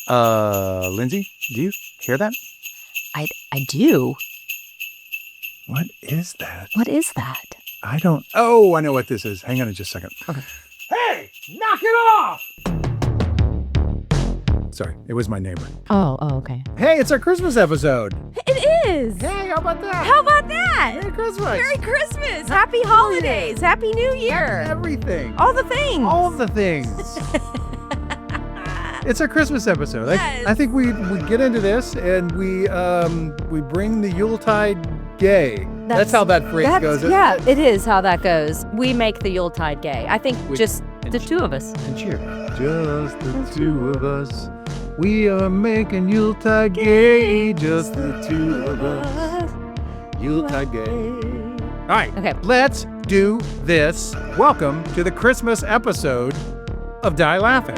Lindsey, do you hear that? I do. What is that? What is that? I don't... Oh, I know what this is. Hang on just a second. Okay. Hey, knock it off! Sorry, it was my neighbor. Oh, okay. Hey, it's our Christmas episode. It is. Hey, how about that? How about that? Merry Christmas. Merry Christmas. Happy holidays. Happy New Year. Everything. All the things. All of the things. It's our Christmas episode. Yes. I think we get into this and we bring the Yuletide gay. That's how that phrase goes. Yeah, it is how that goes. We make the Yuletide gay. I think just the two of us. And cheer. Just the two of us. We are making Yuletide gay. Just the two of us. Yuletide gay. All right. Okay. Let's do this. Welcome to the Christmas episode of Die Laughing.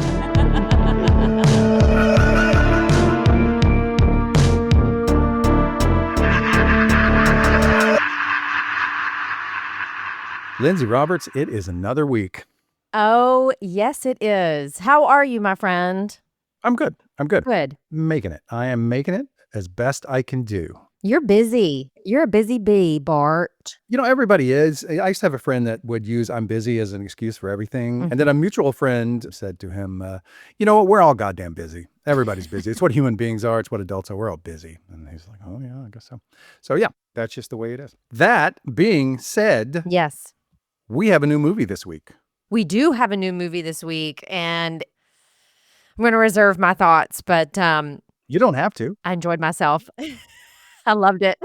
Lindsey Roberts, it is another week. Oh, yes, it is. How are you, my friend? I'm good. Good. Making it. I am making it as best I can do. You're busy. You're a busy bee, Bart. You know, everybody is. I used to have a friend that would use I'm busy as an excuse for everything. Mm-hmm. And then a mutual friend said to him, you know what, we're all goddamn busy. Everybody's busy. It's what human beings are. It's what adults are. We're all busy. And he's like, oh, yeah, I guess so. So, yeah, that's just the way it is. That being said, Yes. we have a new movie this week. We do have a new movie this week, and I'm going to reserve my thoughts, but You don't have to. I enjoyed myself. I loved it.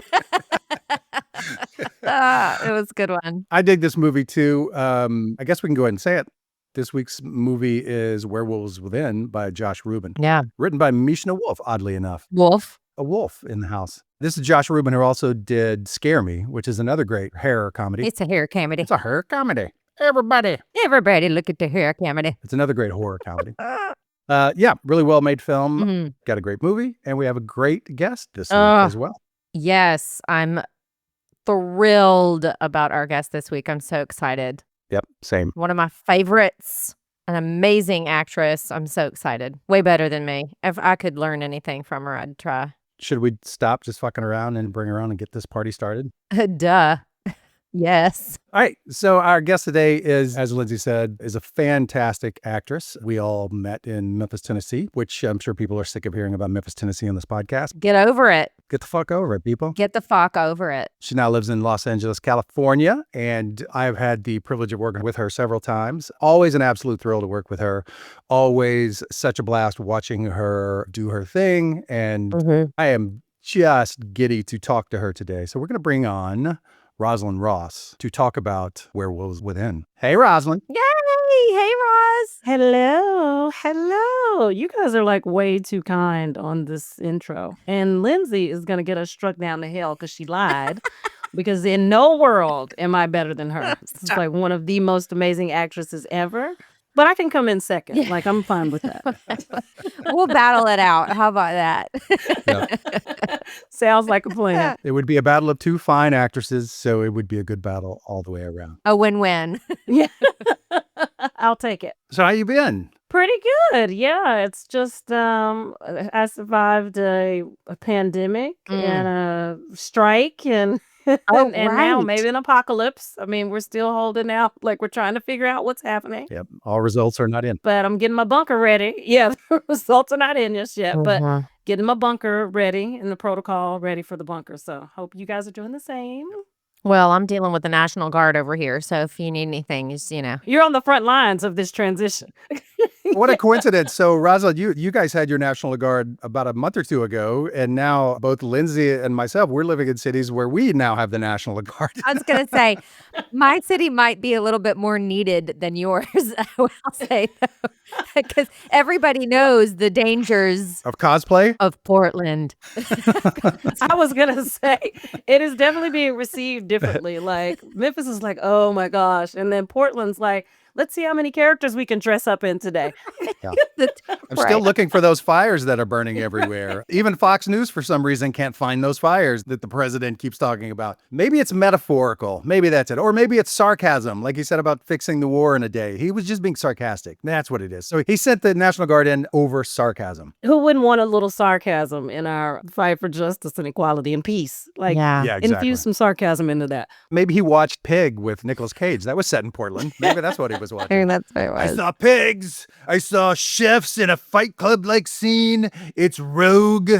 It was a good one. I dig this movie too. I guess we can go ahead and say it. This week's movie is Werewolves Within by Josh Ruben. Yeah. Written by Mishna Wolff, oddly enough. Wolf. A wolf in the house. This is Josh Ruben, who also did Scare Me, which is another great horror comedy. It's a hair comedy. It's a horror comedy. Everybody Look at the hair comedy. It's another great horror comedy. Yeah, really well-made film. Mm-hmm. Got a great movie, and we have a great guest this week as well. Yes, I'm thrilled about our guest this week. I'm so excited. Yep, same. One of my favorites, an amazing actress. I'm so excited. Way better than me. If I could learn anything from her, I'd try. Should we stop just fucking around and bring her on and get this party started? Duh. Yes. All right. So our guest today is, as Lindsey said, is a fantastic actress. We all met in Memphis, Tennessee, which I'm sure people are sick of hearing about Memphis, Tennessee on this podcast. Get over it. Get the fuck over it, people. Get the fuck over it. She now lives in Los Angeles, California, and I've had the privilege of working with her several times. Always an absolute thrill to work with her. Always such a blast watching her do her thing. And I am just giddy to talk to her today. So we're going to bring on Rosalyn Ross to talk about Werewolves Within. Hey, Rosalyn. Yay! Hey, Roz. Hello. You guys are like way too kind on this intro. And Lindsey is going to get us struck down the hill because she lied. Because in no world am I better than her. She's like one of the most amazing actresses ever. But I can come in second. Yeah. Like, I'm fine with that. We'll battle it out. How about that? Yeah. Sounds like a plan. It would be a battle of two fine actresses, so it would be a good battle all the way around. A win-win. Yeah. I'll take it. So how you been? Pretty good. Yeah. It's just, I survived a pandemic and a strike and... and now maybe an apocalypse. I mean, we're still holding out. Like, we're trying to figure out what's happening. Yep. All results are not in. But I'm getting my bunker ready. Yeah, the results are not in just yet. But getting my bunker ready and the protocol ready for the bunker. So hope you guys are doing the same. Well, I'm dealing with the National Guard over here. So if you need anything, just, You're on the front lines of this transition. What a coincidence. So, Rosalyn, you guys had your National Guard about a month or two ago, and now both Lindsey and myself, we're living in cities where we now have the National Guard. I was going to say, my city might be a little bit more needed than yours, I will say, because everybody knows the dangers Of cosplay? of Portland. I was going to say, it is definitely being received differently. Like, Memphis is like, oh my gosh. And then Portland's like, let's see how many characters we can dress up in today. I'm still looking for those fires that are burning everywhere. Even Fox News, for some reason, can't find those fires that the president keeps talking about. Maybe it's metaphorical. Maybe that's it. Or maybe it's sarcasm, like he said about fixing the war in a day. He was just being sarcastic. That's what it is. So he sent the National Guard in over sarcasm. Who wouldn't want a little sarcasm in our fight for justice and equality and peace? Like, Yeah. Yeah, exactly. infuse some sarcasm into that. Maybe he watched Pig with Nicolas Cage. That was set in Portland. Maybe that's what he was I watching. think that's what it I was. saw pigs. I saw chefs in a Fight Club-like scene. It's Rogue.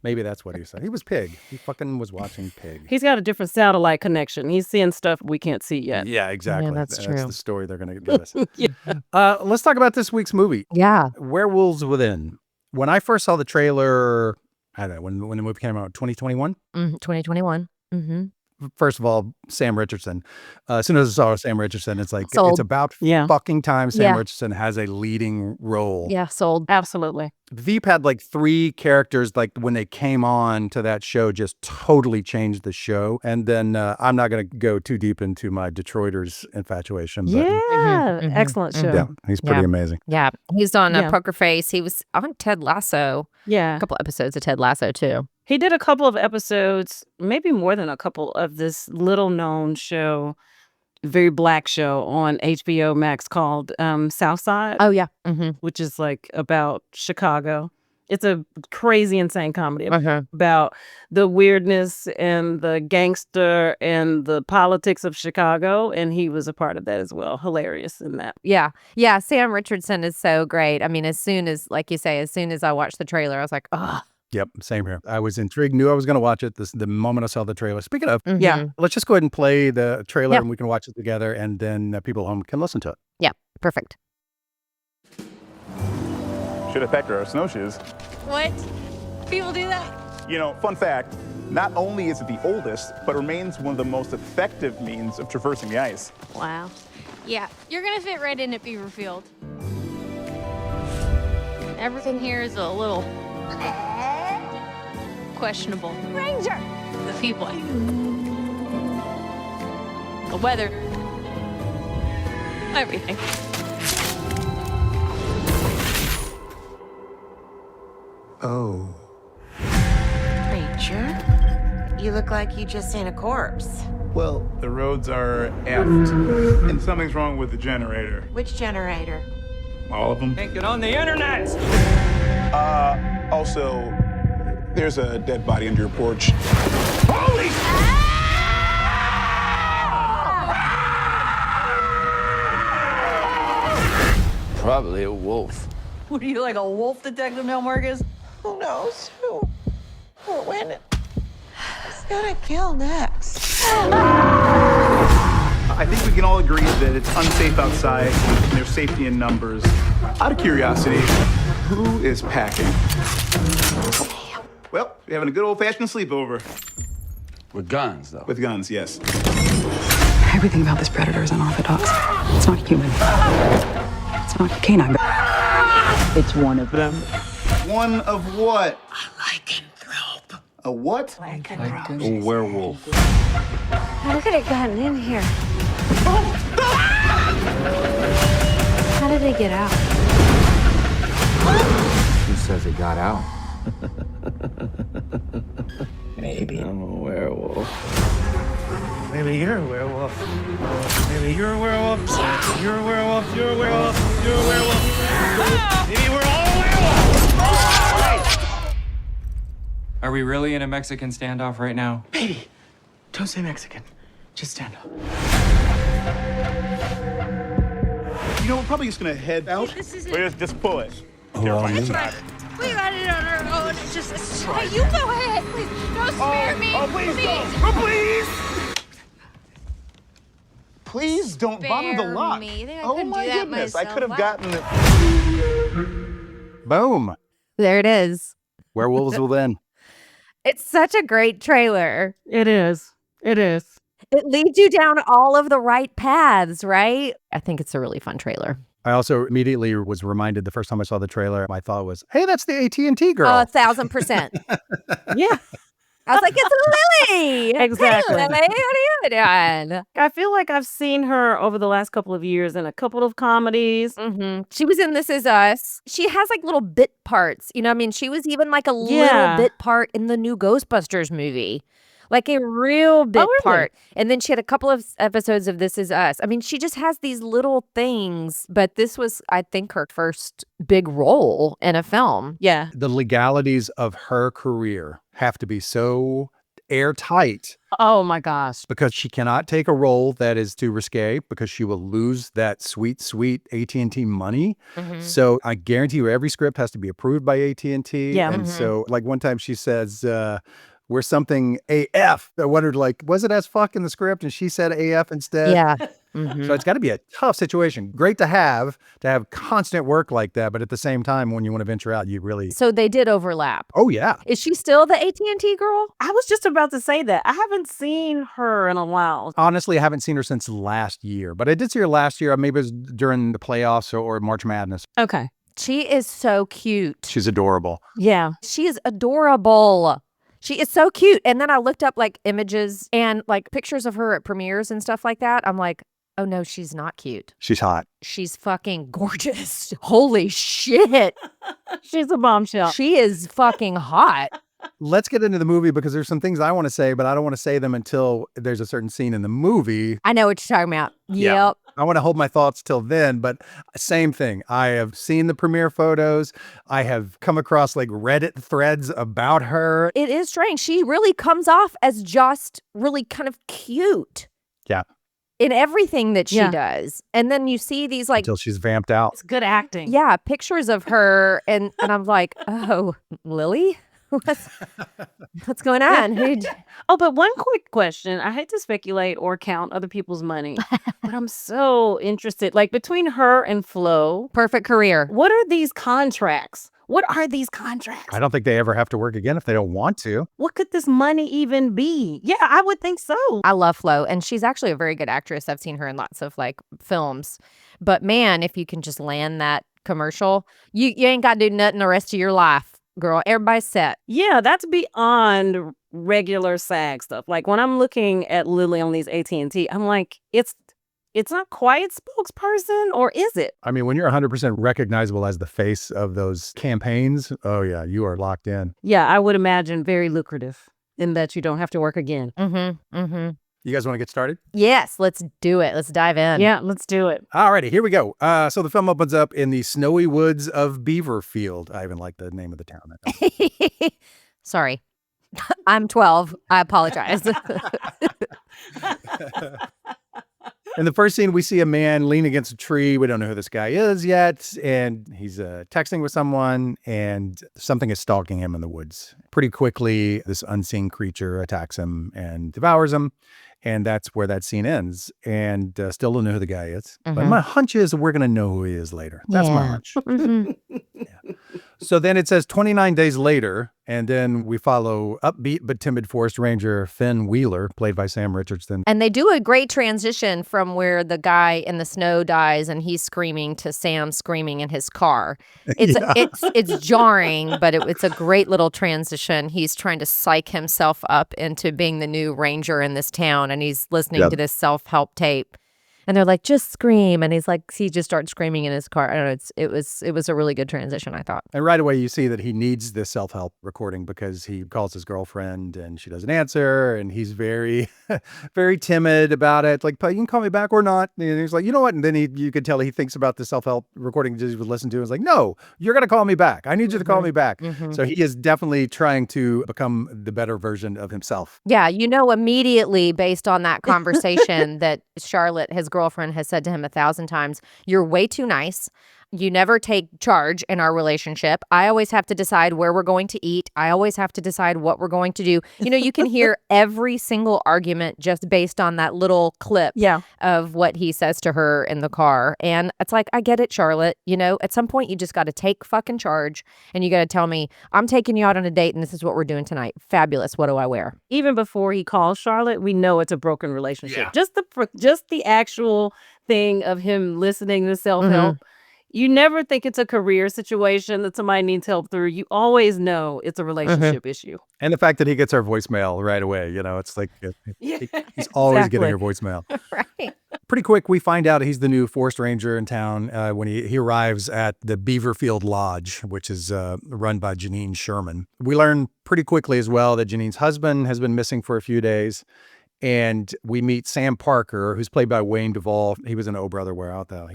Maybe that's what he said. He was Pig. He fucking was watching Pig. He's got a different satellite connection. He's seeing stuff we can't see yet. Yeah, exactly. that's true. That's the story they're going to give us. Yeah. Let's talk about this week's movie, Yeah. Werewolves Within. When I first saw the trailer, I don't know, when the movie came out, 2021? 2021. Mm-hmm. First of all, Sam Richardson. As soon as I saw Sam Richardson, it's like, Sold. it's about Yeah. fucking time Sam Yeah. Richardson has a leading role. Yeah, sold. Absolutely. Veep had like 3 characters, like when they came on to that show, just totally changed the show. And then I'm not going to go too deep into my Detroiters infatuation. But Yeah. mhm, Excellent show. yeah, he's pretty Yeah. amazing. Yeah. He's on Yeah. Poker Face. He was on Ted Lasso. Yeah. A couple episodes of Ted Lasso, too. He did a couple of episodes, maybe more than a couple, of this little known show, very black show on HBO Max called Southside, Oh, yeah. Mm-hmm. which is like about Chicago. It's a crazy, insane comedy Uh-huh. about the weirdness and the gangster and the politics of Chicago. And he was a part of that as well. Hilarious in that. Yeah. Yeah. Sam Richardson is so great. I mean, as soon as, like you say, as soon as I watched the trailer, I was like, oh. Yep, same here. I was intrigued, knew I was going to watch it the moment I saw the trailer. Speaking of, Yeah. let's just go ahead and play the trailer Yeah. and we can watch it together and then people at home can listen to it. Yeah. Perfect. Should have packed our snowshoes. What? People do that? You know, fun fact, not only is it the oldest, but remains one of the most effective means of traversing the ice. Wow. Yeah, you're gonna fit right in at Beaverfield. Everything here is a little questionable. Ranger! The people. The weather. Everything. Oh. Ranger? You look like you just seen a corpse. Well, the roads are effed, and something's wrong with the generator. Which generator? All of them. Can't get on the internet! Also, there's a dead body under your porch. Holy! Probably a wolf. What are you, like a wolf detective now, Marcus? Who knows who? Or when? Who's gonna kill next? I think we can all agree that it's unsafe outside and there's safety in numbers. Out of curiosity, who is packing? Well, we're having a good old-fashioned sleepover. With guns, though. With guns, yes. Everything about this predator is unorthodox. It's not human. It's not canine. It's one of them. One of what? A lycanthrope. A what? A werewolf. How could it gotten in here? How did they get out? Who says it got out? Maybe. I'm a werewolf. Maybe you're a werewolf. Maybe you're a werewolf. You're a werewolf. You're a werewolf. You're a werewolf. Maybe we're all werewolves. Are we really in a Mexican standoff right now? Baby, don't say Mexican. Just stand up. You know, we're probably just gonna head out. This is We're just pull it. We got it on our own. It's just hey, you go ahead, please. Don't spare me. Please don't. Oh, please. Please don't bother the Spare lock. me. I think I Oh couldn't my do that goodness, I could have myself. gotten it. Boom. There it is. Werewolves Within. It's such a great trailer. It is. It is. It leads you down all of the right paths, right? I think it's a really fun trailer. I also immediately was reminded the first time I saw the trailer, my thought was, hey, that's the AT&T girl. 1,000%. Yeah. I was like, it's Lily. Exactly. Hey, Lily, what are you doing? I feel like I've seen her over the last couple of years in a couple of comedies. She was in This Is Us. She has like little bit parts. You know what I mean? She was even like a little bit part in the new Ghostbusters movie. Like a real bit part. And then she had a couple of episodes of This Is Us. I mean, she just has these little things, but this was, I think, her first big role in a film. Yeah. The legalities of her career have to be so airtight. Oh my gosh. Because she cannot take a role that is too risque because she will lose that sweet, sweet AT&T money. So I guarantee you every script has to be approved by AT&T. Yeah. And so like one time she says, we're something AF. I wondered, like, was it as fuck in the script? And she said AF instead. Yeah. So it's got to be a tough situation. Great to have constant work like that. But at the same time, when you want to venture out, you really. So they did overlap. Oh, yeah. Is she still the AT&T girl? I was just about to say that. I haven't seen her in a while. Honestly, I haven't seen her since last year. But I did see her last year. Maybe it was during the playoffs or March Madness. Okay. She is so cute. She's adorable. Yeah. She is adorable. She is so cute. And then I looked up like images and like pictures of her at premieres and stuff like that. I'm like, oh no, she's not cute. She's hot. She's fucking gorgeous. Holy shit. She's a bombshell. She is fucking hot. Let's get into the movie because there's some things I want to say, but I don't want to say them until there's a certain scene in the movie. I know what you're talking about. Yeah. Yep. I want to hold my thoughts till then, but same thing. I have seen the premiere photos. I have come across like Reddit threads about her. It is strange. She really comes off as just really kind of cute. Yeah. In everything that she does. And then you see these like Until she's vamped out. It's good acting. yeah, pictures of her and I'm like, oh, Lily? What's going on? Oh, but one quick question. I hate to speculate or count other people's money, but I'm so interested. Like between her and Flo, perfect career. What are these contracts? What are these contracts? I don't think they ever have to work again if they don't want to. What could this money even be? Yeah, I would think so. I love Flo, and she's actually a very good actress. I've seen her in lots of like films. But man, if you can just land that commercial, you ain't got to do nothing the rest of your life. Girl, everybody's set. Yeah, that's beyond regular SAG stuff. Like when I'm looking at Lily on these AT&T, I'm like, it's not quite spokesperson, or is it? I mean, when you're 100% recognizable as the face of those campaigns, oh yeah, you are locked in. Yeah, I would imagine very lucrative in that you don't have to work again. You guys want to get started? Yes, let's do it. Let's dive in. Yeah, let's do it. Alrighty, here we go. So the film opens up in the snowy woods of Beaverfield. I even like the name of the town. Sorry. I'm 12. I apologize. In the first scene, we see a man lean against a tree. We don't know who this guy is yet. And he's texting with someone, and something is stalking him in the woods. Pretty quickly, this unseen creature attacks him and devours him. And that's where that scene ends. And still don't know who the guy is. But my hunch is we're going to know who he is later. That's my hunch. Yeah. So then it says 29 days later, and then we follow upbeat but timid forest ranger Finn Wheeler, played by Sam Richardson. And they do a great transition from where the guy in the snow dies and he's screaming to Sam screaming in his car. It's jarring, but it's a great little transition. He's trying to psych himself up into being the new ranger in this town, and he's listening to this self-help tape. And they're like, just scream. And he's like, he just starts screaming in his car. I don't know. It was a really good transition, I thought. And right away, you see that he needs this self-help recording because he calls his girlfriend and she doesn't answer. And he's very, very timid about it. Like, you can call me back or not. And he's like, you know what? And then you could tell he thinks about the self-help recording he would listen to. He's like, no, you're going to call me back. I need you to call me back. So he is definitely trying to become the better version of himself. Yeah. You know, immediately based on that conversation that Charlotte, his girlfriend, has said to him 1,000 times, you're way too nice. You never take charge in our relationship. I always have to decide where we're going to eat. I always have to decide what we're going to do. You know, you can hear every single argument just based on that little clip of what he says to her in the car. And it's like, I get it, Charlotte. You know, at some point you just got to take fucking charge and you got to tell me, I'm taking you out on a date and this is what we're doing tonight. Fabulous. What do I wear? Even before he calls Charlotte, we know it's a broken relationship. Just the actual thing of him listening to self-help. You never think it's a career situation that somebody needs help through. You always know it's a relationship issue. And the fact that he gets our voicemail right away, it's like he's always getting your voicemail. Right. Pretty quick, we find out he's the new forest ranger in town when he arrives at the Beaverfield Lodge, which is run by Janine Sherman. We learn pretty quickly as well that Janine's husband has been missing for a few days. And we meet Sam Parker, who's played by Wayne Duvall. He was in Oh Brother, Where Art Thou?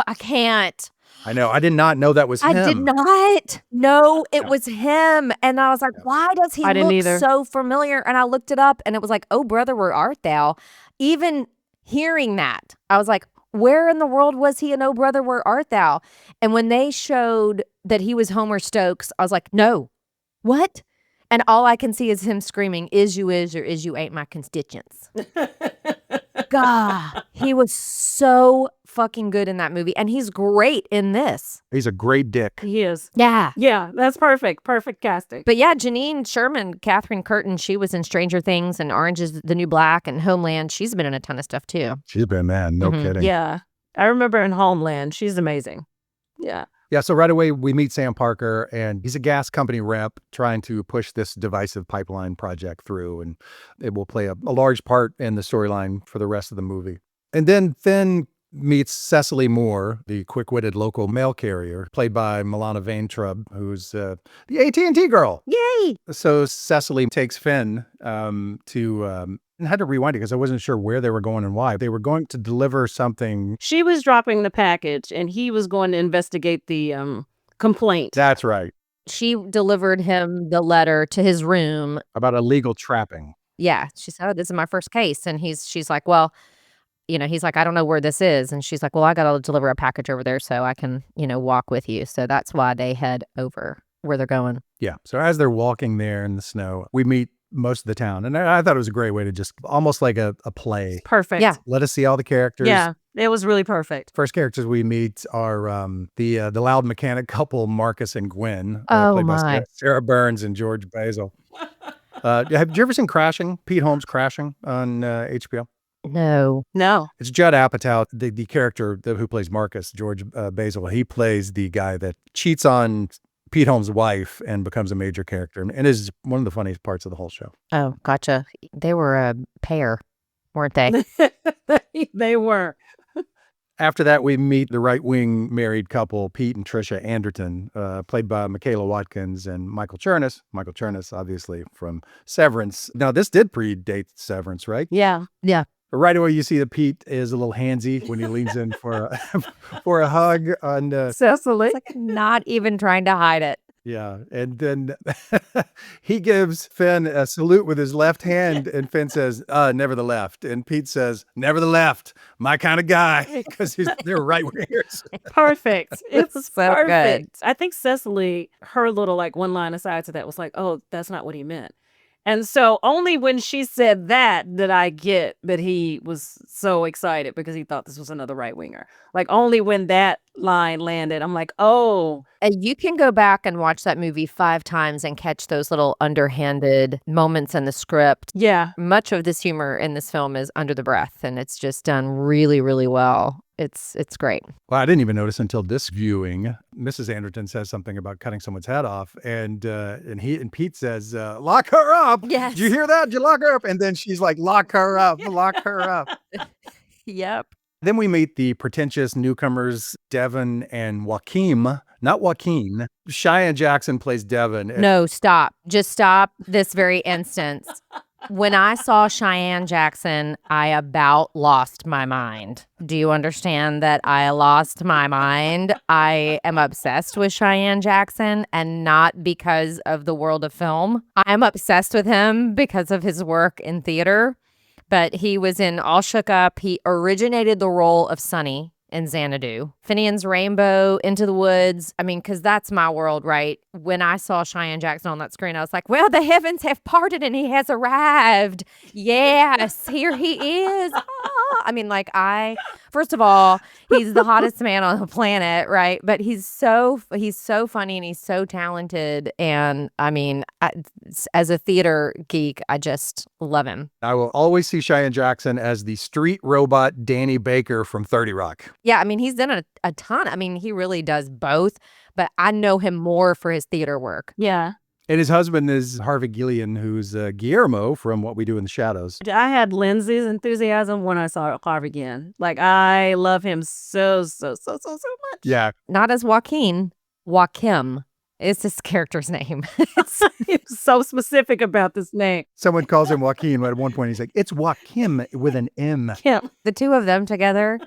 I can't. I know. I did not know that was him. I did not know it was him. And I was like, why does he look so familiar? And I looked it up and it was like, Oh Brother, Where Art Thou? Even hearing that, I was like, where in the world was he in Oh Brother, Where Art Thou? And when they showed that he was Homer Stokes, I was like, no, what? And all I can see is him screaming, is you is or is you ain't my constituents. God, he was so fucking good in that movie. And he's great in this. He's a great dick. He is. Yeah. Yeah, that's perfect. Perfect casting. But yeah, Janine Sherman, Catherine Curtin, she was in Stranger Things and Orange is the New Black and Homeland. She's been in a ton of stuff too. She's been, man. No kidding. Yeah. I remember in Homeland. She's amazing. Yeah. Yeah, so right away we meet Sam Parker, and he's a gas company rep trying to push this divisive pipeline project through, and it will play a large part in the storyline for the rest of the movie. And then Finn meets Cecily Moore, the quick-witted local mail carrier, played by Milana Vayntrub, who's the AT&T girl. Yay! So Cecily takes Finn and I had to rewind it because I wasn't sure where they were going and why. They were going to deliver something. She was dropping the package, and he was going to investigate the complaint. That's right. She delivered him the letter to his room. About illegal trapping. Yeah. She said, oh, this is my first case. And she's like, well, he's like, I don't know where this is. And she's like, well, I got to deliver a package over there so I can, walk with you. So that's why they head over where they're going. Yeah. So as they're walking there in the snow, we meet most of the town. And I thought it was a great way to just almost like a play. Perfect. Yeah. Let us see all the characters. Yeah, it was really perfect. First characters we meet are the loud mechanic couple, Marcus and Gwen. Played by Sarah Burns and George Basil. Have you ever seen Crashing? Pete Holmes' Crashing on HBO? No. It's Judd Apatow, the character who plays Marcus, George Basil. He plays the guy that cheats on Pete Holmes' wife and becomes a major character and is one of the funniest parts of the whole show. Oh, gotcha. They were a pair, weren't they? They were. After that, we meet the right-wing married couple, Pete and Trisha Anderton, played by Michaela Watkins and Michael Chernus. Michael Chernus, obviously, from Severance. Now, this did predate Severance, right? Yeah. Yeah. But right away, you see that Pete is a little handsy when he leans in for a hug on Cecily. It's like not even trying to hide it. Yeah. And then he gives Finn a salute with his left hand, and Finn says, never the left. And Pete says, never the left. My kind of guy. Because they're right wingers. Perfect. It's so perfect. good. I think Cecily, her little one line aside to that was like, oh, that's not what he meant. And so only when she said that did I get that he was so excited because he thought this was another right winger. Like only when that line landed, I'm like, oh. And you can go back and watch that movie 5 times and catch those little underhanded moments in the script. Yeah. Much of this humor in this film is under the breath, and it's just done really, really well. It's great. Well, I didn't even notice until this viewing. Mrs. Anderton says something about cutting someone's head off, and Pete says, "Lock her up." Yes. Did you hear that? Did you lock her up? And then she's like, "Lock her up, lock her up." Yep. Then we meet the pretentious newcomers, Devin and Joaquin. Not Joaquin. Cheyenne Jackson plays Devin. No, stop. Just stop this very instance. When I saw Cheyenne Jackson, I about lost my mind. Do you understand that I lost my mind? I am obsessed with Cheyenne Jackson, and not because of the world of film. I'm obsessed with him because of his work in theater. But he was in All Shook Up. He originated the role of Sonny in Xanadu. Finian's Rainbow, Into the Woods. I mean, because that's my world, right? When I saw Cheyenne Jackson on that screen, I was like, well, the heavens have parted and he has arrived. Yes, here he is. I mean, first of all, he's the hottest man on the planet, right? But he's so funny and he's so talented. And I mean, as a theater geek, I just love him. I will always see Cheyenne Jackson as the street robot Danny Baker from 30 Rock. Yeah, I mean, he's done a ton. I mean, he really does both, but I know him more for his theater work. Yeah. And his husband is Harvey Guillén, who's Guillermo from What We Do in the Shadows. I had Lindsay's enthusiasm when I saw Harvey Guillén. Like, I love him so much. Yeah. Not as Joaquin. Joaquim is his character's name. He was so specific about this name. Someone calls him Joaquin, but at one point he's like, it's Joaquim with an M. Kim. The two of them together,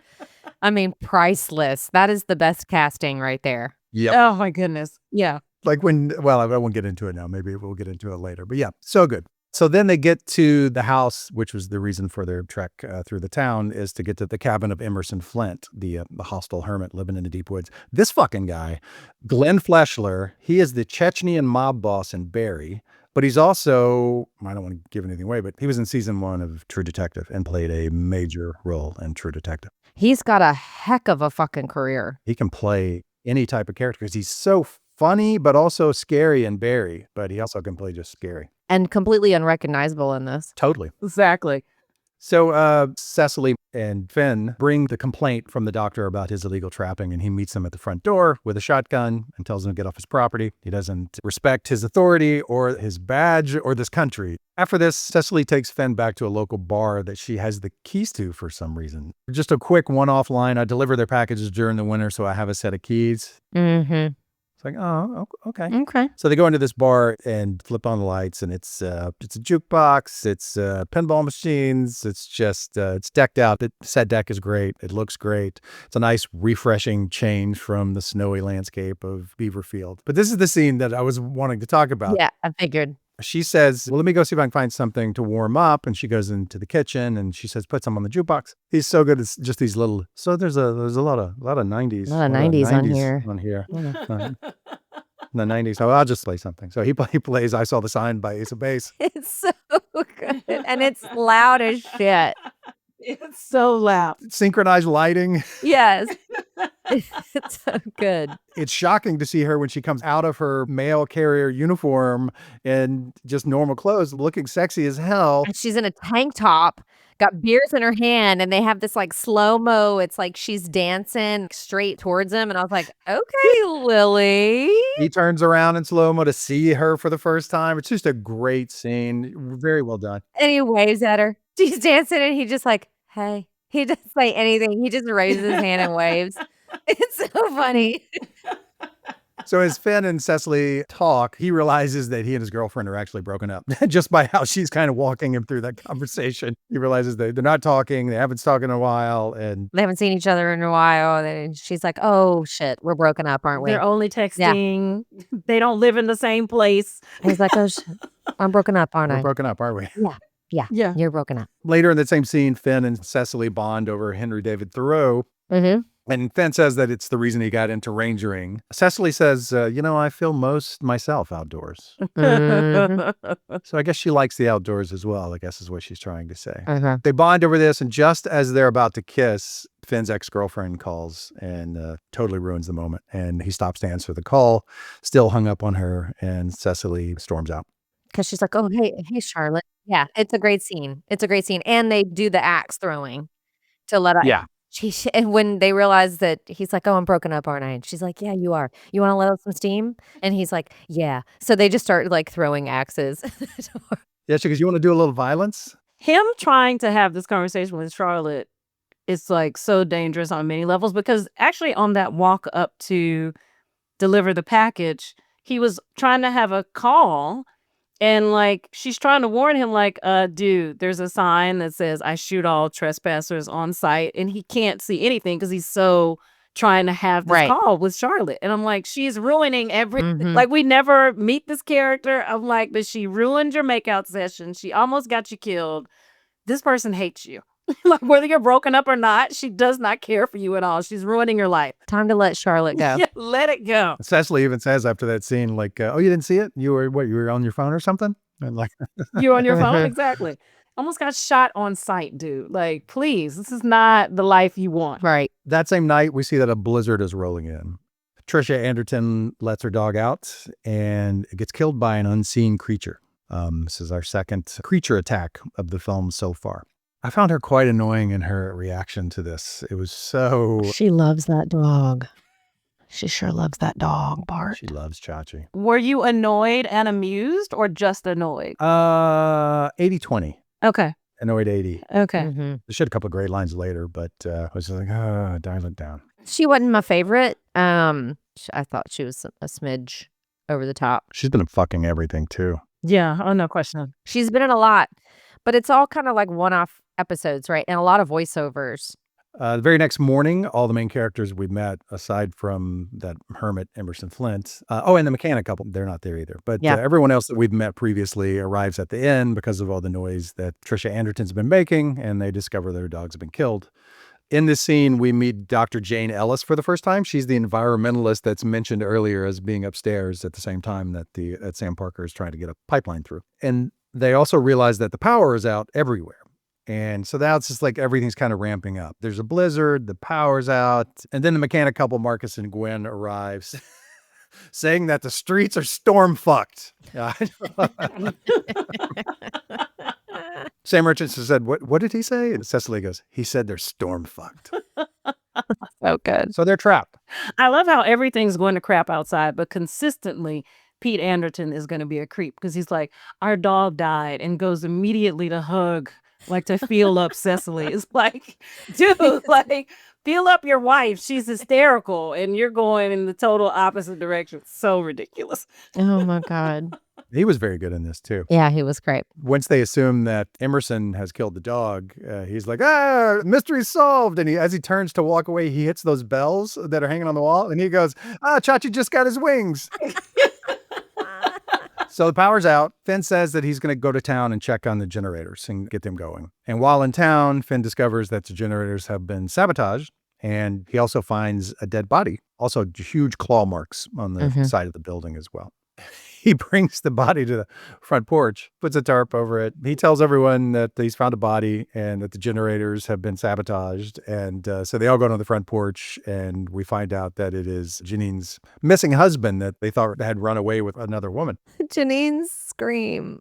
I mean, priceless. That is the best casting right there. Yep. Oh, my goodness. Yeah. Like well, I won't get into it now. Maybe we'll get into it later. But yeah, so good. So then they get to the house, which was the reason for their trek through the town, is to get to the cabin of Emerson Flint, the hostile hermit living in the deep woods. This fucking guy, Glenn Fleshler, he is the Chechnyan mob boss in Barry, but he's also, I don't want to give anything away, but he was in season 1 of True Detective and played a major role in True Detective. He's got a heck of a fucking career. He can play any type of character because he's so funny, but also scary in Barry, but he also can play just scary. And completely unrecognizable in this. Totally. Exactly. So Cecily and Finn bring the complaint from the doctor about his illegal trapping, and he meets them at the front door with a shotgun and tells them to get off his property. He doesn't respect his authority or his badge or this country. After this, Cecily takes Finn back to a local bar that she has the keys to for some reason. Just a quick one-off line, I deliver their packages during the winter, so I have a set of keys. Mm-hmm. It's like, oh, okay. Okay. So they go into this bar and flip on the lights, and it's a jukebox, it's pinball machines, it's just, it's decked out. The set deck is great. It looks great. It's a nice, refreshing change from the snowy landscape of Beaverfield. But this is the scene that I was wanting to talk about. Yeah, I figured. She says, well, let me go see if I can find something to warm up. And she goes into the kitchen and she says, put some on the jukebox. He's so good. It's just these little, so there's a lot of 90s. A lot of 90s on here. In the 90s. So I'll just play something. So he plays I Saw the Sign by Ace of Base. It's so good. And it's loud as shit. It's so loud. Synchronized lighting. Yes. It's so good. It's shocking to see her when she comes out of her mail carrier uniform and just normal clothes, looking sexy as hell. And she's in a tank top, got beers in her hand, and they have this like slow-mo. It's like she's dancing straight towards him. And I was like, okay, Lily. He turns around in slow-mo to see her for the first time. It's just a great scene. Very well done. And he waves at her. She's dancing and he just like, hey. He doesn't say anything. He just raises his hand and waves. It's so funny. So as Finn and Cecily talk, he realizes that he and his girlfriend are actually broken up just by how she's kind of walking him through that conversation. He realizes they're not talking. They haven't talked in a while. And they haven't seen each other in a while. And she's like, oh, shit, we're broken up, aren't we? They're only texting. Yeah. They don't live in the same place. And he's like, oh, shit, I'm broken up, aren't I? We're broken up, aren't we? Yeah. You're broken up. Later in that same scene, Finn and Cecily bond over Henry David Thoreau. Mm-hmm. And Finn says that it's the reason he got into rangering. Cecily says, I feel most myself outdoors. Mm-hmm. So I guess she likes the outdoors as well, I guess is what she's trying to say. Uh-huh. They bond over this, and just as they're about to kiss, Finn's ex-girlfriend calls and totally ruins the moment. And he stops to answer the call, still hung up on her, and Cecily storms out. Because she's like, oh, hey, Charlotte. Yeah, it's a great scene. And they do the axe throwing to let out. Yeah. And when they realize that he's like, oh, I'm broken up, aren't I? And she's like, yeah, you are. You want to let out some steam? And he's like, yeah. So they just start like throwing axes. Yeah, because you want to do a little violence? Him trying to have this conversation with Charlotte is like so dangerous on many levels, because actually on that walk up to deliver the package, he was trying to have a call. And like, she's trying to warn him, like, dude, there's a sign that says, I shoot all trespassers on sight. And he can't see anything because he's so trying to have this call with Charlotte. And I'm like, she's ruining everything. Mm-hmm. Like, we never meet this character. I'm like, but she ruined your makeout session. She almost got you killed. This person hates you. Like, whether you're broken up or not, she does not care for you at all. She's ruining your life. Time to let Charlotte go. Yeah, let it go. Cecily even says after that scene, like, oh, you didn't see it? You were on your phone or something? And like, you're on your phone? Exactly. Almost got shot on sight, dude. Like, please, this is not the life you want. Right. That same night, we see that a blizzard is rolling in. Trisha Anderton lets her dog out and it gets killed by an unseen creature. This is our second creature attack of the film so far. I found her quite annoying in her reaction to this. It was so... She loves that dog. She sure loves that dog, Bart. She loves Chachi. Were you annoyed and amused or just annoyed? 80-20. Okay. Annoyed 80. Okay. Mm-hmm. She had a couple of great lines later, but I was just like, dial it down. She wasn't my favorite. I thought she was a smidge over the top. She's been in fucking everything, too. Yeah. Oh, no question. She's been in a lot, but it's all kind of like one-off episodes, right? And a lot of voiceovers. The very next morning, all the main characters we met, aside from that hermit, Emerson Flint, and the mechanic couple, they're not there either. But everyone else that we've met previously arrives at the inn because of all the noise that Trisha Anderton's been making, and they discover their dogs have been killed. In this scene, we meet Dr. Jane Ellis for the first time. She's the environmentalist that's mentioned earlier as being upstairs at the same time that Sam Parker is trying to get a pipeline through. And they also realize that the power is out everywhere. And so now it's just like everything's kind of ramping up. There's a blizzard, the power's out, and then the mechanic couple, Marcus and Gwen, arrives saying that the streets are storm fucked. Sam Richardson said, what did he say? And Cecily goes, he said they're storm fucked. So good. So they're trapped. I love how everything's going to crap outside, but consistently Pete Anderton is going to be a creep because he's like, our dog died, and goes immediately to hug, like to feel up Cecily. It's like, dude, like feel up your wife. She's hysterical and you're going in the total opposite direction. So ridiculous. Oh my God. He was very good in this too. Yeah, he was great. Once they assume that Emerson has killed the dog, he's like, mystery's solved. And as he turns to walk away, he hits those bells that are hanging on the wall. And he goes, Chachi just got his wings. So the power's out. Finn says that he's going to go to town and check on the generators and get them going. And while in town, Finn discovers that the generators have been sabotaged. And he also finds a dead body. Also huge claw marks on the side of the building as well. He brings the body to the front porch, puts a tarp over it. He tells everyone that he's found a body and that the generators have been sabotaged. And so they all go to the front porch, and we find out that it is Janine's missing husband that they thought had run away with another woman. Janine's scream.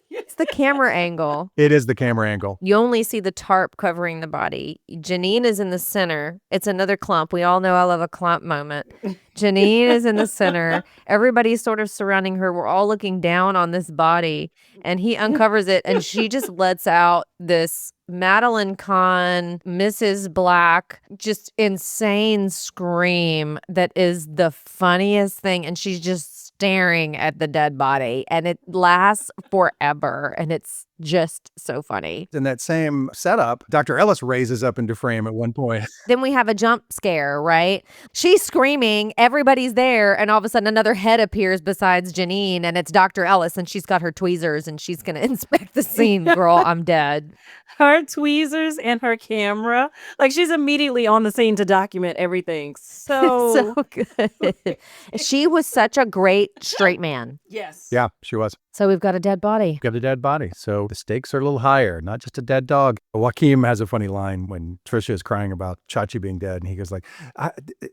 It's the camera angle. It is the camera angle. You only see the tarp covering the body. Janine is in the center. It's another clump. We all know I love a clump moment. Janine is in the center. Everybody's sort of surrounding her. We're all looking down on this body, and he uncovers it, and she just lets out this Madeline Kahn, Mrs. Black, just insane scream that is the funniest thing. And she's just staring at the dead body, and it lasts forever, and it's just so funny. In that same setup, Dr. Ellis raises up into frame at one point. Then we have a jump scare, right? She's screaming, everybody's there, and all of a sudden another head appears besides Janine, and it's Dr. Ellis, and she's got her tweezers, and she's going to inspect the scene. Girl, I'm dead. Her tweezers and her camera. Like, she's immediately on the scene to document everything. So good. She was such a great straight man. Yes. Yeah, she was. So we've got a dead body. Got a dead body. So the stakes are a little higher, not just a dead dog. Joaquin has a funny line when Trisha is crying about Chachi being dead. And he goes like,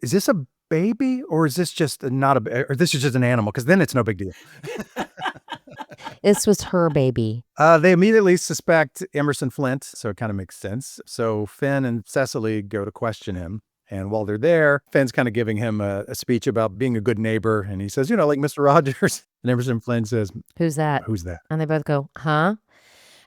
is this a baby or is this just or this is just an animal? Because then it's no big deal. This was her baby. They immediately suspect Emerson Flint. So it kind of makes sense. So Finn and Cecily go to question him. And while they're there, Finn's kind of giving him a speech about being a good neighbor. And he says, like Mr. Rogers. And Emerson Flint says, Who's that? Who's that? And they both go, huh?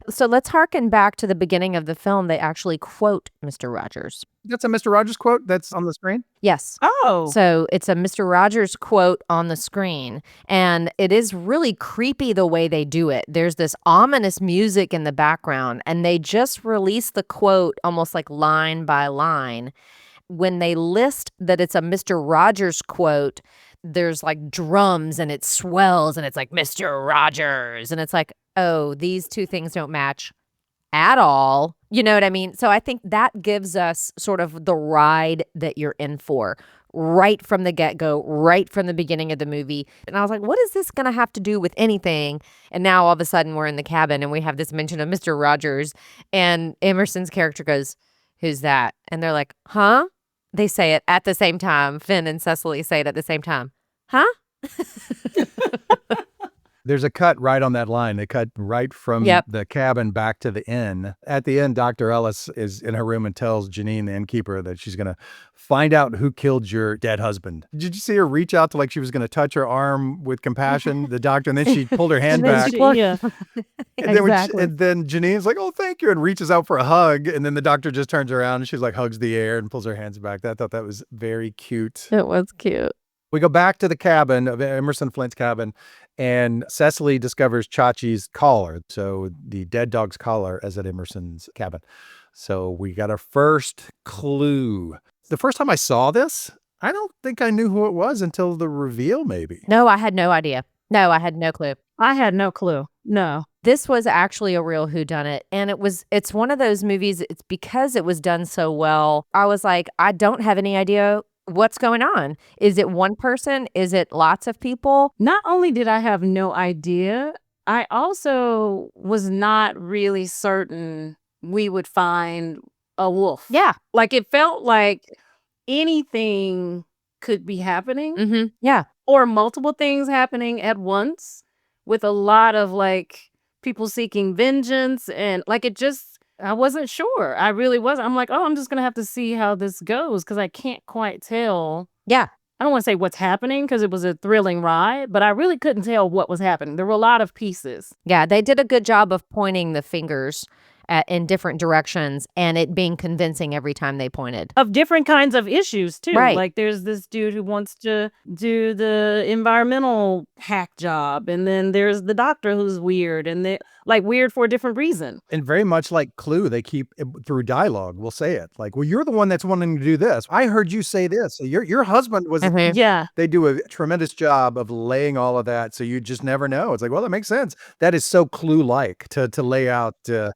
So let's harken back to the beginning of the film. They actually quote Mr. Rogers. That's a Mr. Rogers quote that's on the screen? Yes. Oh. So it's a Mr. Rogers quote on the screen. And it is really creepy the way they do it. There's this ominous music in the background. And they just released the quote almost like line by line. When they list that it's a Mr. Rogers quote, there's like drums and it swells and it's like Mr. Rogers. And it's like, oh, these two things don't match at all. You know what I mean? So I think that gives us sort of the ride that you're in for right from the get-go, right from the beginning of the movie. And I was like, what is this going to have to do with anything? And now all of a sudden we're in the cabin and we have this mention of Mr. Rogers. And Emerson's character goes, who's that? And they're like, huh? They say it at the same time. Finn and Cecily say it at the same time. Huh? There's a cut right on that line. They cut right from the cabin back to the inn. At the end, Dr. Ellis is in her room and tells Janine, the innkeeper, that she's going to find out who killed your dead husband. Did you see her reach out to like she was going to touch her arm with compassion, the doctor, and then she pulled her hand back. And then Janine's like, oh, thank you, and reaches out for a hug. And then the doctor just turns around and she's like, hugs the air and pulls her hands back. I thought that was very cute. It was cute. We go back to the cabin of Emerson Flint's cabin, and Cecily discovers Chachi's collar. So the dead dog's collar is at Emerson's cabin. So we got our first clue. The first time I saw this, I don't think I knew who it was until the reveal, maybe. No, I had no idea. No, I had no clue. I had no clue. No. This was actually a real whodunit. And it's one of those movies, it's because it was done so well. I was like, I don't have any idea what's going on. Is it one person? Is it lots of people? Not only did I have no idea, I also was not really certain we would find a wolf. Yeah. Like it felt like anything could be happening. Mm-hmm. Yeah. Or multiple things happening at once with a lot of like people seeking vengeance and like it just, I wasn't sure. I really wasn't. I'm like, oh, I'm just going to have to see how this goes because I can't quite tell. Yeah. I don't want to say what's happening because it was a thrilling ride, but I really couldn't tell what was happening. There were a lot of pieces. Yeah, they did a good job of pointing the fingers in different directions and it being convincing every time they pointed. Of different kinds of issues, too. Right. Like there's this dude who wants to do the environmental hack job. And then there's the doctor who's weird and they like weird for a different reason. And very much like Clue, they keep through dialogue, we'll say it. Like, well, you're the one that's wanting to do this. I heard you say this. So your husband was. Mm-hmm. Yeah. They do a tremendous job of laying all of that. So you just never know. It's like, well, that makes sense. That is so Clue-like to lay out the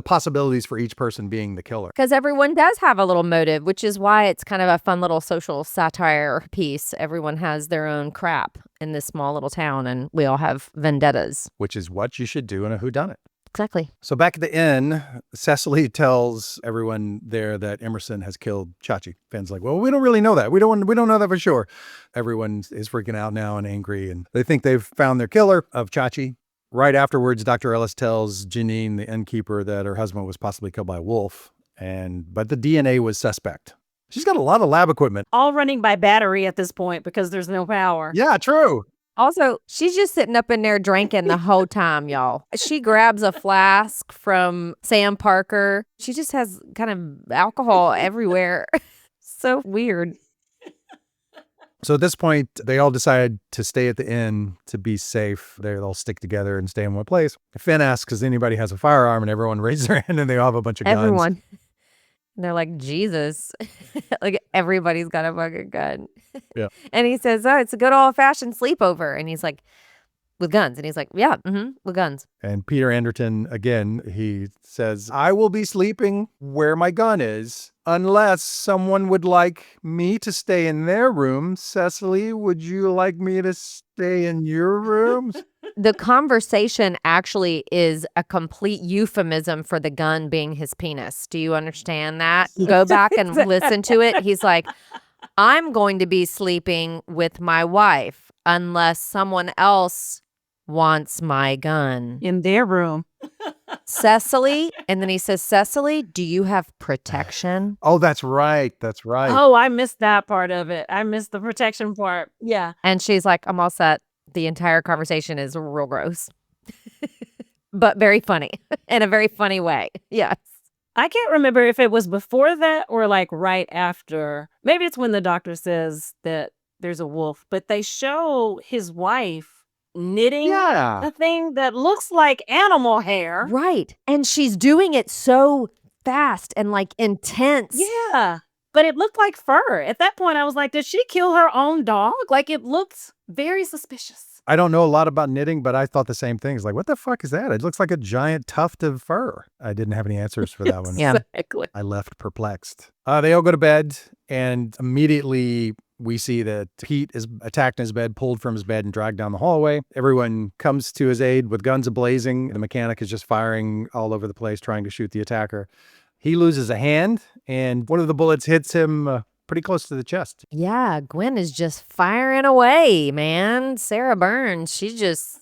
possibilities for each person being the killer. Because everyone does have a little motive, which is why it's kind of a fun little social satire piece. Everyone has their own crap in this small little town, and we all have vendettas. Which is what you should do in a whodunit. Exactly. So back at the inn, Cecily tells everyone there that Emerson has killed Chachi. Finn's like, well, we don't really know that. We don't know that for sure. Everyone is freaking out now and angry, and they think they've found their killer of Chachi. Right afterwards, Dr. Ellis tells Janine, the innkeeper, that her husband was possibly killed by a wolf, but the DNA was suspect. She's got a lot of lab equipment. All running by battery at this point because there's no power. Yeah, true. Also, she's just sitting up in there drinking the whole time, y'all. She grabs a flask from Sam Parker. She just has kind of alcohol everywhere. So weird. So at this point, they all decide to stay at the inn to be safe. They all stick together and stay in one place. Finn asks, does anybody has a firearm? And everyone raises their hand and they all have a bunch of guns. Everyone. And they're like, Jesus. Like everybody's got a fucking gun. Yeah. And he says, oh, it's a good old-fashioned sleepover. And he's like, with guns. And he's like, yeah, with guns. And Peter Anderton, again, he says, I will be sleeping where my gun is unless someone would like me to stay in their room. Cecily, would you like me to stay in your rooms? The conversation actually is a complete euphemism for the gun being his penis. Do you understand that? Go back and listen to it. He's like, I'm going to be sleeping with my wife unless someone else wants my gun. In their room. Cecily, and then he says, Cecily, do you have protection? Oh, that's right. That's right. Oh, I missed that part of it. I missed the protection part. Yeah. And she's like, I'm all set. The entire conversation is real gross, but very funny in a very funny way. Yes. I can't remember if it was before that or like right after. Maybe it's when the doctor says that there's a wolf, but they show his wife knitting a thing that looks like animal hair. Right. And she's doing it so fast and like intense. Yeah. But it looked like fur. At that point, I was like, did she kill her own dog? Like it looked very suspicious. I don't know a lot about knitting, but I thought the same thing. It's like, what the fuck is that? It looks like a giant tuft of fur. I didn't have any answers for that one. Yeah. Exactly. I left perplexed. They all go to bed, and immediately we see that Pete is attacked in his bed, pulled from his bed, and dragged down the hallway. Everyone comes to his aid with guns ablazing. The mechanic is just firing all over the place, trying to shoot the attacker. He loses a hand, and one of the bullets hits him pretty close to the chest. Yeah, Gwen is just firing away, man. Sarah Burns, she just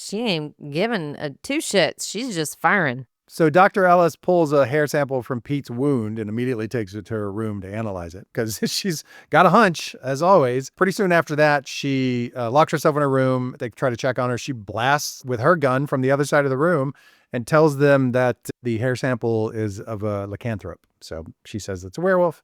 she ain't giving two shits. She's just firing. So Dr. Ellis pulls a hair sample from Pete's wound and immediately takes it to her room to analyze it because she's got a hunch, as always. Pretty soon after that, she locks herself in her room. They try to check on her. She blasts with her gun from the other side of the room and tells them that the hair sample is of a lycanthrope. So she says it's a werewolf,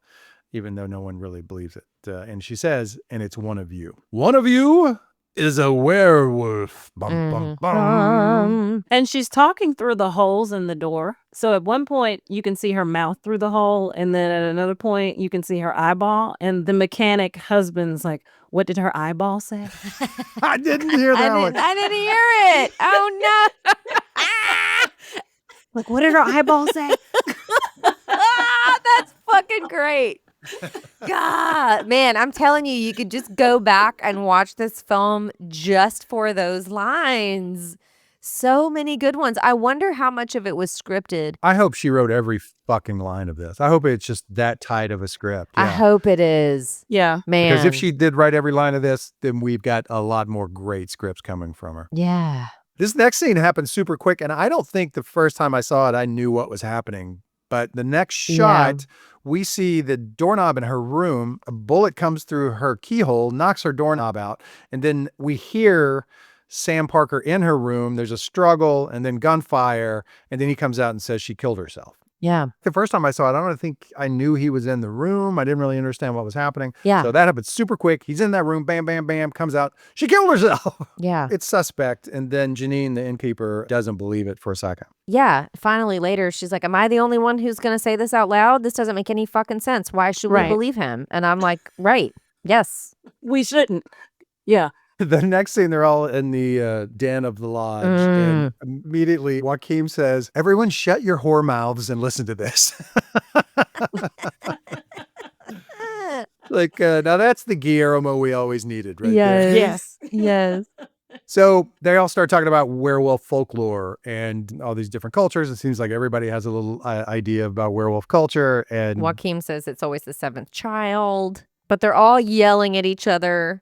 even though no one really believes it. And she says, and it's one of you. One of you is a werewolf. Bum, bum, bum. And she's talking through the holes in the door. So at one point, you can see her mouth through the hole. And then at another point, you can see her eyeball. And the mechanic husband's like, what did her eyeball say? I didn't hear that one. I didn't hear it. Oh, no. Like, what did her eyeball say? That's fucking great. God, man, I'm telling you, you could just go back and watch this film just for those lines. So many good ones. I wonder how much of it was scripted. I hope she wrote every fucking line of this. I hope it's just that tight of a script. I hope it is. Yeah. Man. Because if she did write every line of this, then we've got a lot more great scripts coming from her. Yeah. This next scene happens super quick, and I don't think the first time I saw it, I knew what was happening. But the next shot, we see the doorknob in her room. A bullet comes through her keyhole, knocks her doorknob out. And then we hear Sam Parker in her room. There's a struggle and then gunfire. And then he comes out and says she killed herself. Yeah. The first time I saw it, I don't think I knew he was in the room. I didn't really understand what was happening. Yeah. So that happened super quick. He's in that room. Bam, bam, bam. Comes out. She killed herself. Yeah. It's suspect. And then Janine, the innkeeper, doesn't believe it for a second. Yeah. Finally, later, she's like, am I the only one who's going to say this out loud? This doesn't make any fucking sense. Why should we believe him? And I'm like, right. Yes. We shouldn't. Yeah. The next scene, they're all in the den of the lodge. And immediately, Joaquin says, everyone shut your whore mouths and listen to this. Like, now that's the Guillermo we always needed, right there. Yes. So they all start talking about werewolf folklore and all these different cultures. It seems like everybody has a little idea about werewolf culture. And Joaquin says it's always the seventh child, but they're all yelling at each other.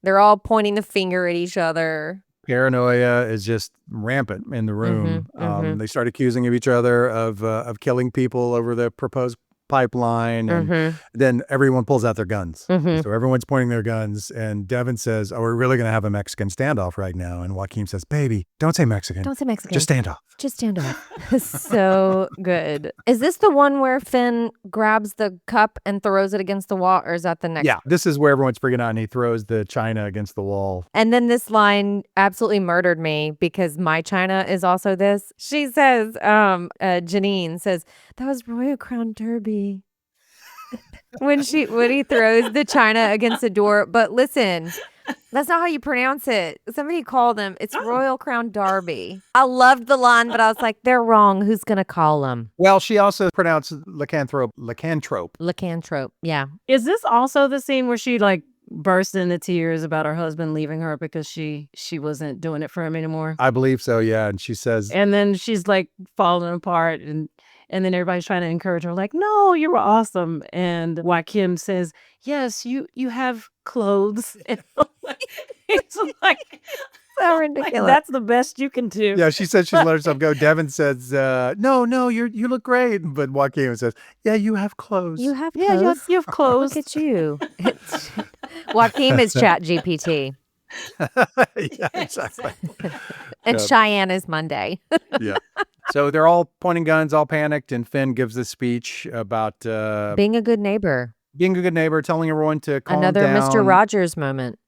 They're all pointing the finger at each other. paranoia is just rampant in the room. They start accusing of each other of killing people over the proposed pipeline, and then everyone pulls out their guns. So everyone's pointing their guns, and Devin says, "Oh, we're really going to have a Mexican standoff right now." And Joaquin says, "Baby, don't say Mexican. Don't say Mexican. Just stand off. Just stand off." So good. Is this the one where Finn grabs the cup and throws it against the wall, or is that the next? Yeah, this is where everyone's freaking out, and he throws the china against the wall. And then this line absolutely murdered me because my china is also this. She says, Janine says, "That was Royal Crown Derby." when he throws the china against the door. But listen, that's not how you pronounce it. Somebody called him. It's Royal Crown Derby. I loved the line, but I was like, they're wrong. Who's going to call them? Well, she also pronounced lycanthrope. Lycanthrope. Yeah. Is this also the scene where she like burst into tears about her husband leaving her because she wasn't doing it for him anymore? I believe so, yeah. And she says, and then she's like falling apart, and then everybody's trying to encourage her, like, "No, you were awesome." And Joaquin says, "Yes, you have clothes." And it's like, so ridiculous. Like, that's the best you can do. yeah, she said she's let herself go. Devin says, no, you look great. But Joaquin says, "Yeah, you have clothes." You have Yeah, clothes. you have clothes. Look at you. Joaquin is Chat GPT. Yeah, exactly. And Cheyenne is Monday. Yeah. So they're all pointing guns, all panicked, and Finn gives this speech about being a good neighbor. Being a good neighbor, telling everyone to calm Another down. Mr. Rogers moment.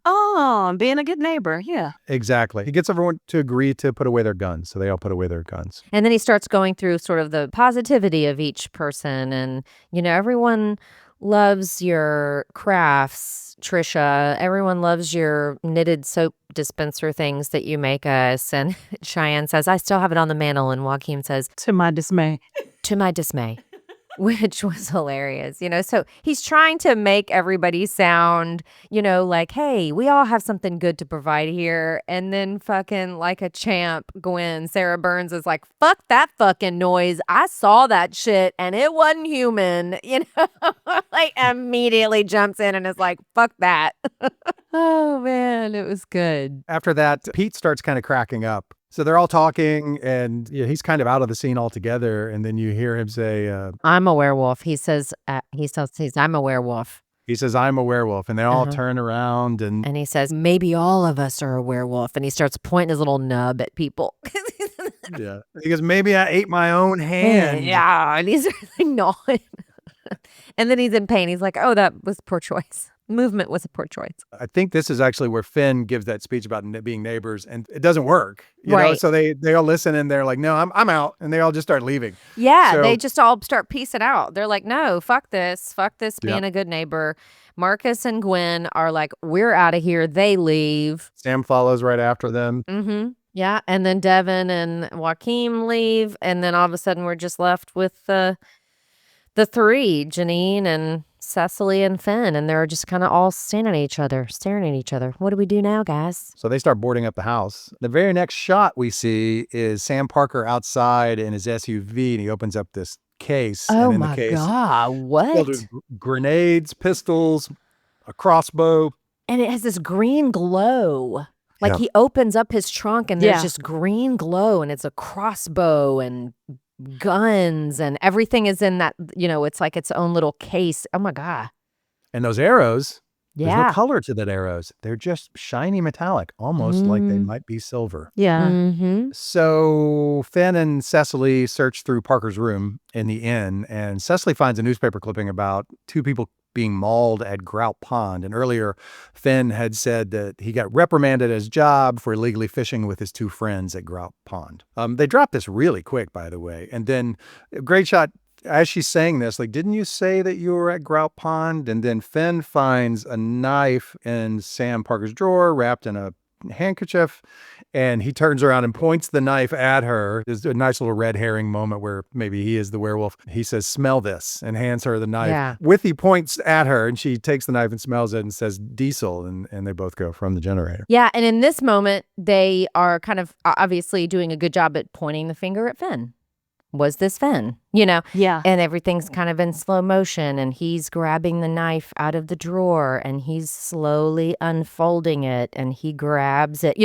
Oh, being a good neighbor. Yeah. Exactly. He gets everyone to agree to put away their guns. So they all put away their guns. And then he starts going through sort of the positivity of each person. And, everyone loves your crafts, Trisha. Everyone loves your knitted soap dispenser things that you make us. And Cheyenne says, "I still have it on the mantle." And Joaquin says, "To my dismay." To my dismay. Which was hilarious, So he's trying to make everybody sound, like, hey, we all have something good to provide here. And then fucking like a champ, Sarah Burns is like, fuck that fucking noise. I saw that shit and it wasn't human, like immediately jumps in and is like, fuck that. Oh, man. God, it was good. After that, Pete starts kind of cracking up. So they're all talking, and he's kind of out of the scene altogether. And then you hear him say, I'm a werewolf. He says, I'm a werewolf. He says, I'm a werewolf. And they all turn around and he says, maybe all of us are a werewolf. And he starts pointing his little nub at people. yeah. He goes, maybe I ate my own hand. Yeah. And he's really gnawing. And then he's in pain. He's like, oh, that was poor choice. Movement was a poor choice. I think this is actually where Finn gives that speech about being neighbors, and it doesn't work. You know? So they all listen, and they're like, no, I'm out. And they all just start leaving. Yeah, so, they just all start piecing out. They're like, no, fuck this being a good neighbor. Marcus and Gwen are like, we're out of here. They leave. Sam follows right after them. Mm-hmm. Yeah, and then Devin and Joaquin leave, and then all of a sudden we're just left with the three, Janine and Cecily and Finn, and they're just kind of all staring at each other. What do we do now, guys? So they start boarding up the house. The very next shot we see is Sam Parker outside in his SUV, and he opens up this case. Oh, and in my the case, God, what? Filled with grenades, pistols, a crossbow. And it has this green glow. Like he opens up his trunk and there's just green glow, and it's a crossbow and guns, and everything is in that, it's like its own little case. Oh my God. And those arrows, there's no Yeah. color to that arrows. They're just shiny metallic, almost like they might be silver. Yeah. Mm-hmm. So Finn and Cecily search through Parker's room in the inn, and Cecily finds a newspaper clipping about two people being mauled at Grout Pond. And earlier, Finn had said that he got reprimanded at his job for illegally fishing with his two friends at Grout Pond. They dropped this really quick, by the way. And then, great shot, as she's saying this, like, didn't you say that you were at Grout Pond? And then Finn finds a knife in Sam Parker's drawer wrapped in a handkerchief, and he turns around and points the knife at her. There's a nice little red herring moment where maybe he is the werewolf. He says, smell this, and hands her the knife. Yeah. Withy points at her, and she takes the knife and smells it and says diesel, and they both go from the generator. Yeah, and in this moment, they are kind of obviously doing a good job at pointing the finger at Finn. Was this Finn? Yeah. And everything's kind of in slow motion, and he's grabbing the knife out of the drawer, and he's slowly unfolding it, and he grabs it.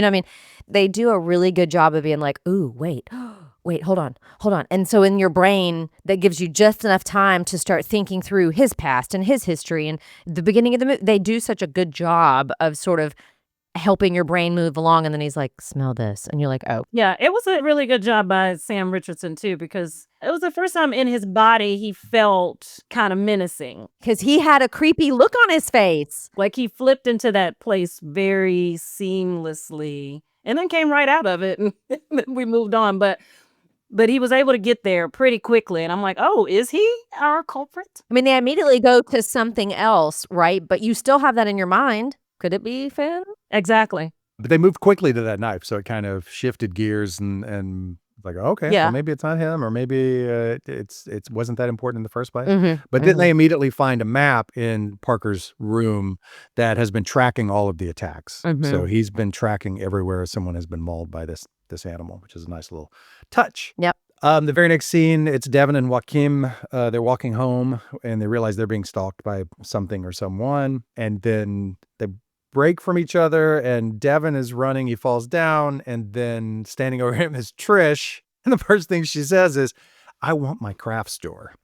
They do a really good job of being like, ooh, wait, hold on. And so in your brain, that gives you just enough time to start thinking through his past and his history. And the beginning of the movie, they do such a good job of sort of helping your brain move along, and then he's like, smell this, and you're like, oh. Yeah, it was a really good job by Sam Richardson too, because it was the first time in his body he felt kind of menacing, because he had a creepy look on his face. Like he flipped into that place very seamlessly and then came right out of it, and we moved on, but he was able to get there pretty quickly, and I'm like, oh, is he our culprit? I mean, they immediately go to something else, right? But you still have that in your mind. Could it be Finn? Exactly. But they moved quickly to that knife, so it kind of shifted gears and like, okay, well, maybe it's not him, or maybe it wasn't that important in the first place. But then they immediately find a map in Parker's room that has been tracking all of the attacks. So he's been tracking everywhere someone has been mauled by this animal, which is a nice little touch. Yep. The very next scene, it's Devin and Joaquin. They're walking home, and they realize they're being stalked by something or someone, and then they break from each other, and Devin is running. He falls down, and then standing over him is Trish. And the first thing she says is, I want my craft store.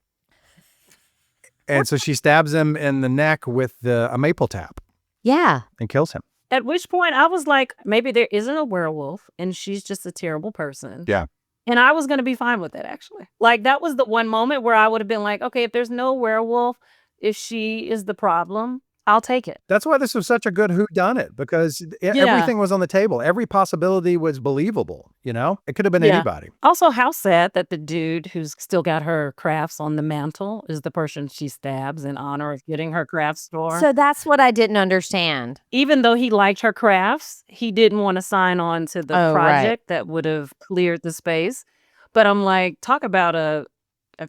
And so she stabs him in the neck with a maple tap. Yeah. And kills him. At which point I was like, maybe there isn't a werewolf and she's just a terrible person. Yeah. And I was going to be fine with it, actually. Like, that was the one moment where I would have been like, okay, if there's no werewolf, if she is the problem, I'll take it. That's why this was such a good whodunit, because everything was on the table. Every possibility was believable, It could have been anybody. Also, how sad that the dude who's still got her crafts on the mantle is the person she stabs in honor of getting her craft store. So that's what I didn't understand. Even though he liked her crafts, he didn't want to sign on to the project that would have cleared the space. But I'm like, talk about a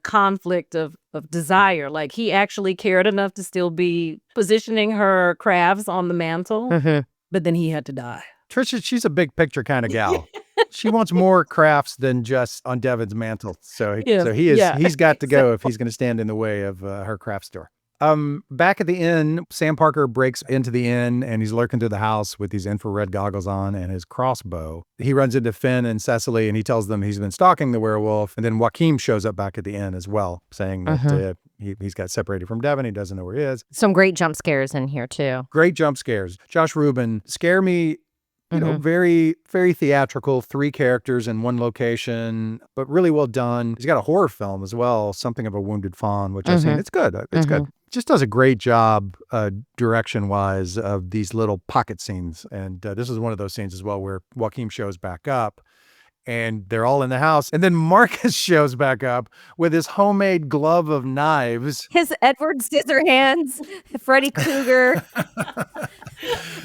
conflict of desire. Like, he actually cared enough to still be positioning her crafts on the mantle, but then he had to die. Trisha, she's a big picture kind of gal. She wants more crafts than just on Devin's mantle. So he's got to go if he's going to stand in the way of her craft store. Back at the inn, Sam Parker breaks into the inn and he's lurking through the house with these infrared goggles on and his crossbow. He runs into Finn and Cecily and he tells them he's been stalking the werewolf. And then Joaquin shows up back at the inn as well, saying that he's got separated from Devin. He doesn't know where he is. Some great jump scares in here, too. Great jump scares. Josh Ruben, scare me. You know, very, very theatrical, 3 characters in one location, but really well done. He's got a horror film as well, Something of a Wounded Fawn, which I've seen. It's good. It's good. Just does a great job direction-wise of these little pocket scenes. And this is one of those scenes as well where Joaquin shows back up and they're all in the house. And then Marcus shows back up with his homemade glove of knives. His Edward Scissorhands, Freddy Krueger,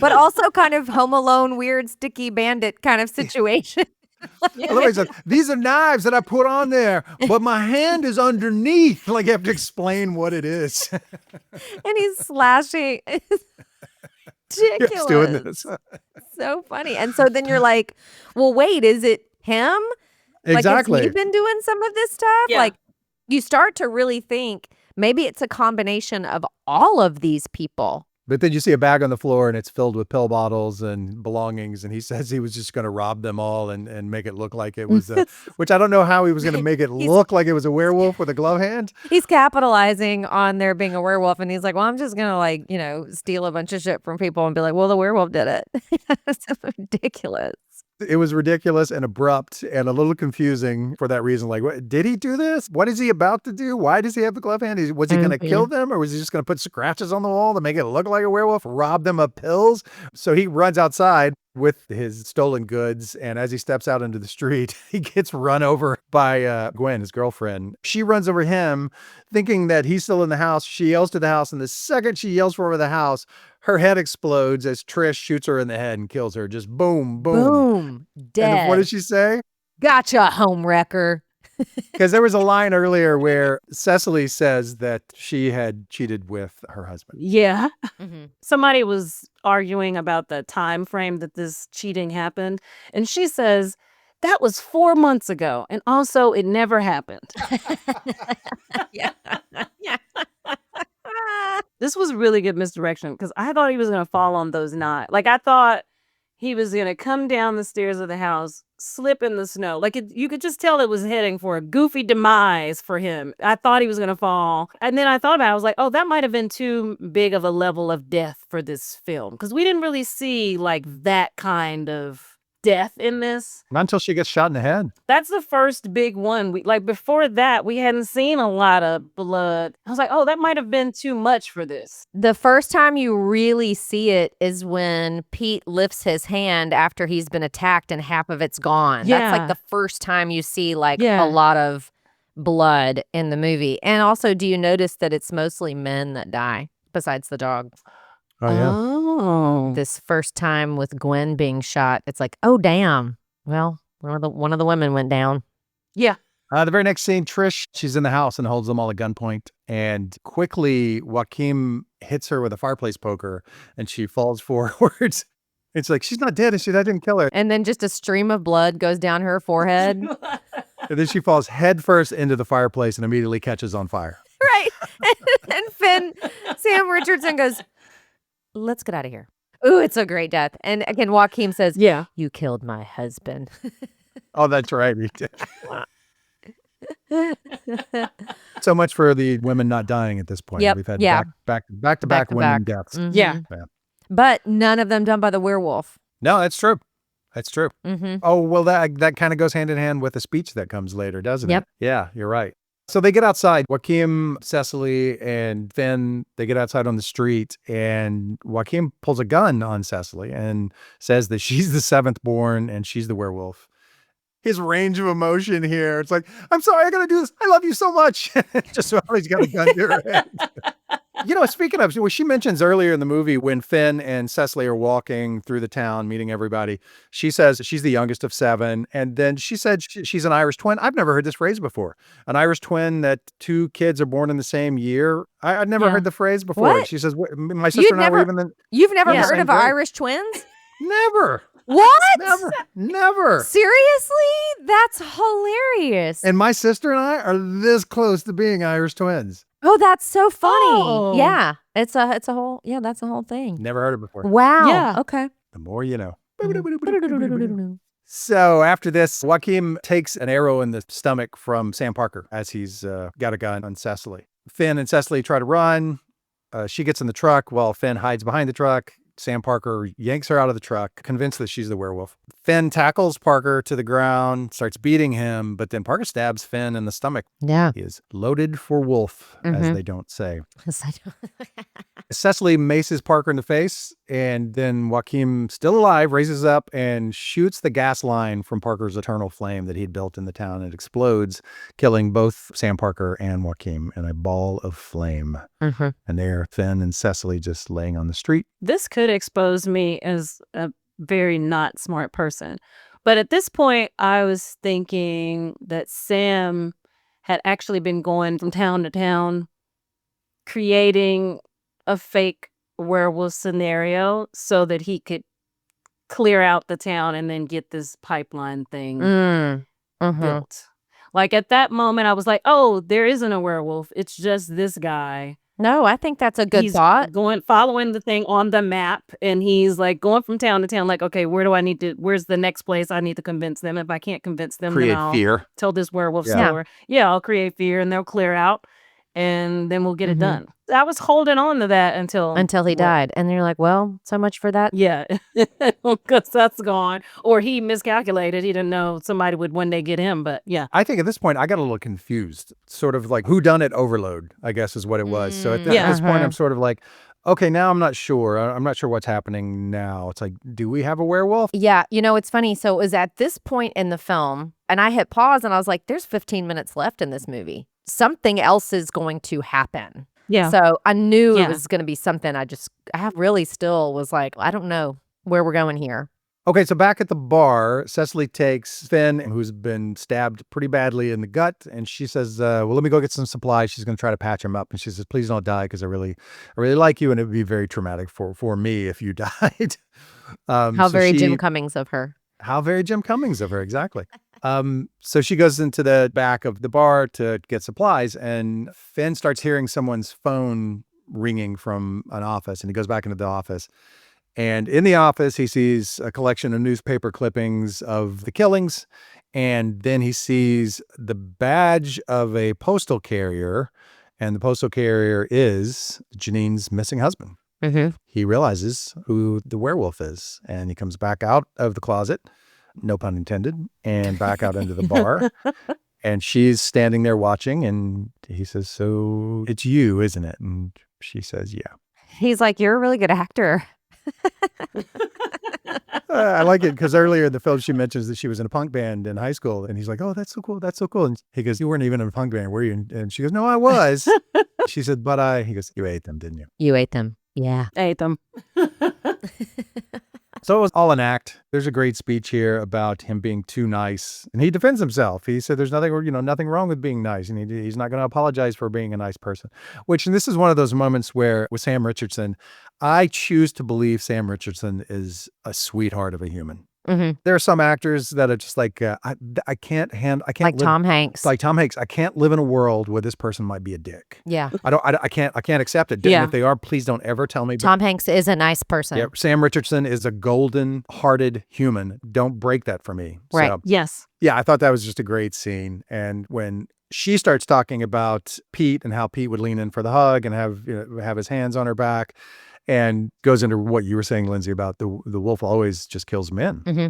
but also kind of Home Alone, weird, sticky bandit kind of situation. Says, these are knives that I put on there, but my hand is underneath. Like, you have to explain what it is. And he's slashing. It's ridiculous. He's doing this. So funny. And so then you're like, well, wait, is it him? Exactly. Like, has he been doing some of this stuff? Yeah. Like, you start to really think maybe it's a combination of all of these people. But then you see a bag on the floor and it's filled with pill bottles and belongings. And he says he was just going to rob them all and make it look like it was, which I don't know how he was going to make it look like it was a werewolf with a glove hand. He's capitalizing on there being a werewolf. And he's like, well, I'm just going to steal a bunch of shit from people and be like, well, the werewolf did it. It's ridiculous. It was ridiculous and abrupt and a little confusing for that reason. Like, what, did he do this? What is he about to do? Why does he have the glove hand? Was he going to kill them, or was he just going to put scratches on the wall to make it look like a werewolf, rob them of pills? So he runs outside with his stolen goods, and as he steps out into the street, he gets run over by Gwen, his girlfriend. She runs over him, thinking that he's still in the house. She yells to the house, and the second she yells for over the house, her head explodes as Trish shoots her in the head and kills her. Just boom, boom. Boom. Dead. And what does she say? Gotcha, home wrecker. Because there was a line earlier where Cecily says that she had cheated with her husband. Yeah. Somebody was arguing about the time frame that this cheating happened. And she says, that was 4 months ago. And also, it never happened. Yeah. This was really good misdirection because I thought he was going to fall on those knives. Like, I thought he was going to come down the stairs of the house, slip in the snow. Like, you could just tell it was heading for a goofy demise for him. I thought he was going to fall. And then I thought about it. I was like, oh, that might have been too big of a level of death for this film. Because we didn't really see, like, that kind of death in this. Not until she gets shot in the head. That's the first big one. Before that, we hadn't seen a lot of blood. I was like, oh, that might have been too much for this. The first time you really see it is when Pete lifts his hand after he's been attacked and half of it's gone. Yeah. That's like the first time you see a lot of blood in the movie. And also, do you notice that it's mostly men that die besides the dog? Oh, yeah. Oh. This first time with Gwen being shot, it's like, oh, damn. Well, one of the women went down. Yeah. The very next scene, Trish, she's in the house and holds them all at gunpoint. And quickly, Joaquin hits her with a fireplace poker and she falls forwards. It's like, she's not dead. I didn't kill her. And then just a stream of blood goes down her forehead. And then she falls headfirst into the fireplace and immediately catches on fire. Right. And Sam Richardson goes, let's get out of here. Ooh, it's a great death. And again, Joaquin says, yeah, you killed my husband. Oh, that's right. So much for the women not dying at this point. Yep. We've had Yeah. back-to-back women deaths. Mhm. Yeah. But none of them done by the werewolf. No, that's true. That's true. Mm-hmm. Oh, well, that kind of goes hand in hand with a speech that comes later, doesn't Yep. it? Yeah, you're right. So they get outside. Joaquin, Cecily, and Finn, they get outside on the street, and Joaquin pulls a gun on Cecily and says that she's the seventh born and she's the werewolf. His range of emotion here, it's like, I'm sorry, I gotta do this. I love you so much. Just so he's got a gun to her head. Speaking of, she mentions earlier in the movie when Finn and Cecily are walking through the town, meeting everybody, she says she's the youngest of 7. And then she said she's an Irish twin. I've never heard this phrase before. An Irish twin that 2 kids are born in the same year. I'd never heard the phrase before. What? She says, my sister and I were even You've never heard same of grade. Irish twins? Never. What? Never. Seriously? That's hilarious. And my sister and I are this close to being Irish twins. Oh, that's so funny. Oh. Yeah. It's a whole, that's a whole thing. Never heard it before. Wow. Yeah. Okay. The more you know. So after this, Joaquin takes an arrow in the stomach from Sam Parker as he's got a gun on Cecily. Finn and Cecily try to run. She gets in the truck while Finn hides behind the truck. Sam Parker yanks her out of the truck, convinced that she's the werewolf. Finn tackles Parker to the ground, starts beating him, but then Parker stabs Finn in the stomach. Yeah. He is loaded for wolf, as they don't say. Yes, I do. Cecily maces Parker in the face, and then Joaquin, still alive, raises up and shoots the gas line from Parker's eternal flame that he'd built in the town. It explodes, killing both Sam Parker and Joaquin in a ball of flame. Mm-hmm. And there, Finn and Cecily just laying on the street. This could expose me as a very not smart person. But at this point, I was thinking that Sam had actually been going from town to town, creating a fake werewolf scenario so that he could clear out the town and then get this pipeline thing built. Like at that moment, I was like, oh, there isn't a werewolf. It's just this guy. No, I think that's a good He's thought. following the thing on the map, and he's like going from town to town, like, okay, where's the next place I need to convince them? If I can't convince them, Create then I'll fear. tell this werewolf Yeah. story. Yeah, I'll create fear and they'll clear out and then we'll get it done. I was holding on to that until He died. And you're like, well, so much for that. Yeah, because that's gone. Or he miscalculated. He didn't know somebody would one day get him, but yeah. I think at this point, I got a little confused. Sort of like whodunit overload, I guess is what it was. So at this point, I'm sort of like, okay, now I'm not sure. I'm not sure what's happening now. It's like, do we have a werewolf? Yeah. It's funny. So it was at this point in the film, and I hit pause and I was like, there's 15 minutes left in this movie. Something else is going to happen. Yeah. So I knew it was going to be something. I really still was like, I don't know where we're going here. Okay, so back at the bar, Cecily takes Finn, who's been stabbed pretty badly in the gut, and she says, well, let me go get some supplies. She's going to try to patch him up. And she says, please don't die, because I really like you, and it would be very traumatic for me if you died. How very Jim Cummings of her. How very Jim Cummings of her, exactly. So she goes into the back of the bar to get supplies, and Finn starts hearing someone's phone ringing from an office, and he goes back into the office. And in the office, he sees a collection of newspaper clippings of the killings, and then he sees the badge of a postal carrier, and the postal carrier is Janine's missing husband. Mm-hmm. He realizes who the werewolf is, and he comes back out of the closet, no pun intended, and back out into the bar. And she's standing there watching, and he says, so it's you, isn't it? And she says, yeah. He's like, you're a really good actor. I like it because earlier in the film, she mentions that she was in a punk band in high school. And he's like, oh, that's so cool. That's so cool. And he goes, you weren't even in a punk band, were you? And she goes, no, I was. She said, he goes, you ate them, didn't you? You ate them. Yeah. I ate them. So it was all an act. There's a great speech here about him being too nice. And he defends himself. He said there's nothing wrong with being nice. And he's not going to apologize for being a nice person. And this is one of those moments where with Sam Richardson, I choose to believe Sam Richardson is a sweetheart of a human. Mm-hmm. There are some actors that are just like, I can't like live, Tom Hanks. Like Tom Hanks. I can't live in a world where this person might be a dick. Yeah. I can't accept it. Yeah. And if they are, please don't ever tell me. Tom Hanks is a nice person. Yeah, Sam Richardson is a golden-hearted human. Don't break that for me. Right. So, Yes. yeah, I thought that was just a great scene. And when she starts talking about Pete and how Pete would lean in for the hug and have his hands on her back, and goes into what you were saying, Lindsay, about the wolf always just kills men. Mm-hmm.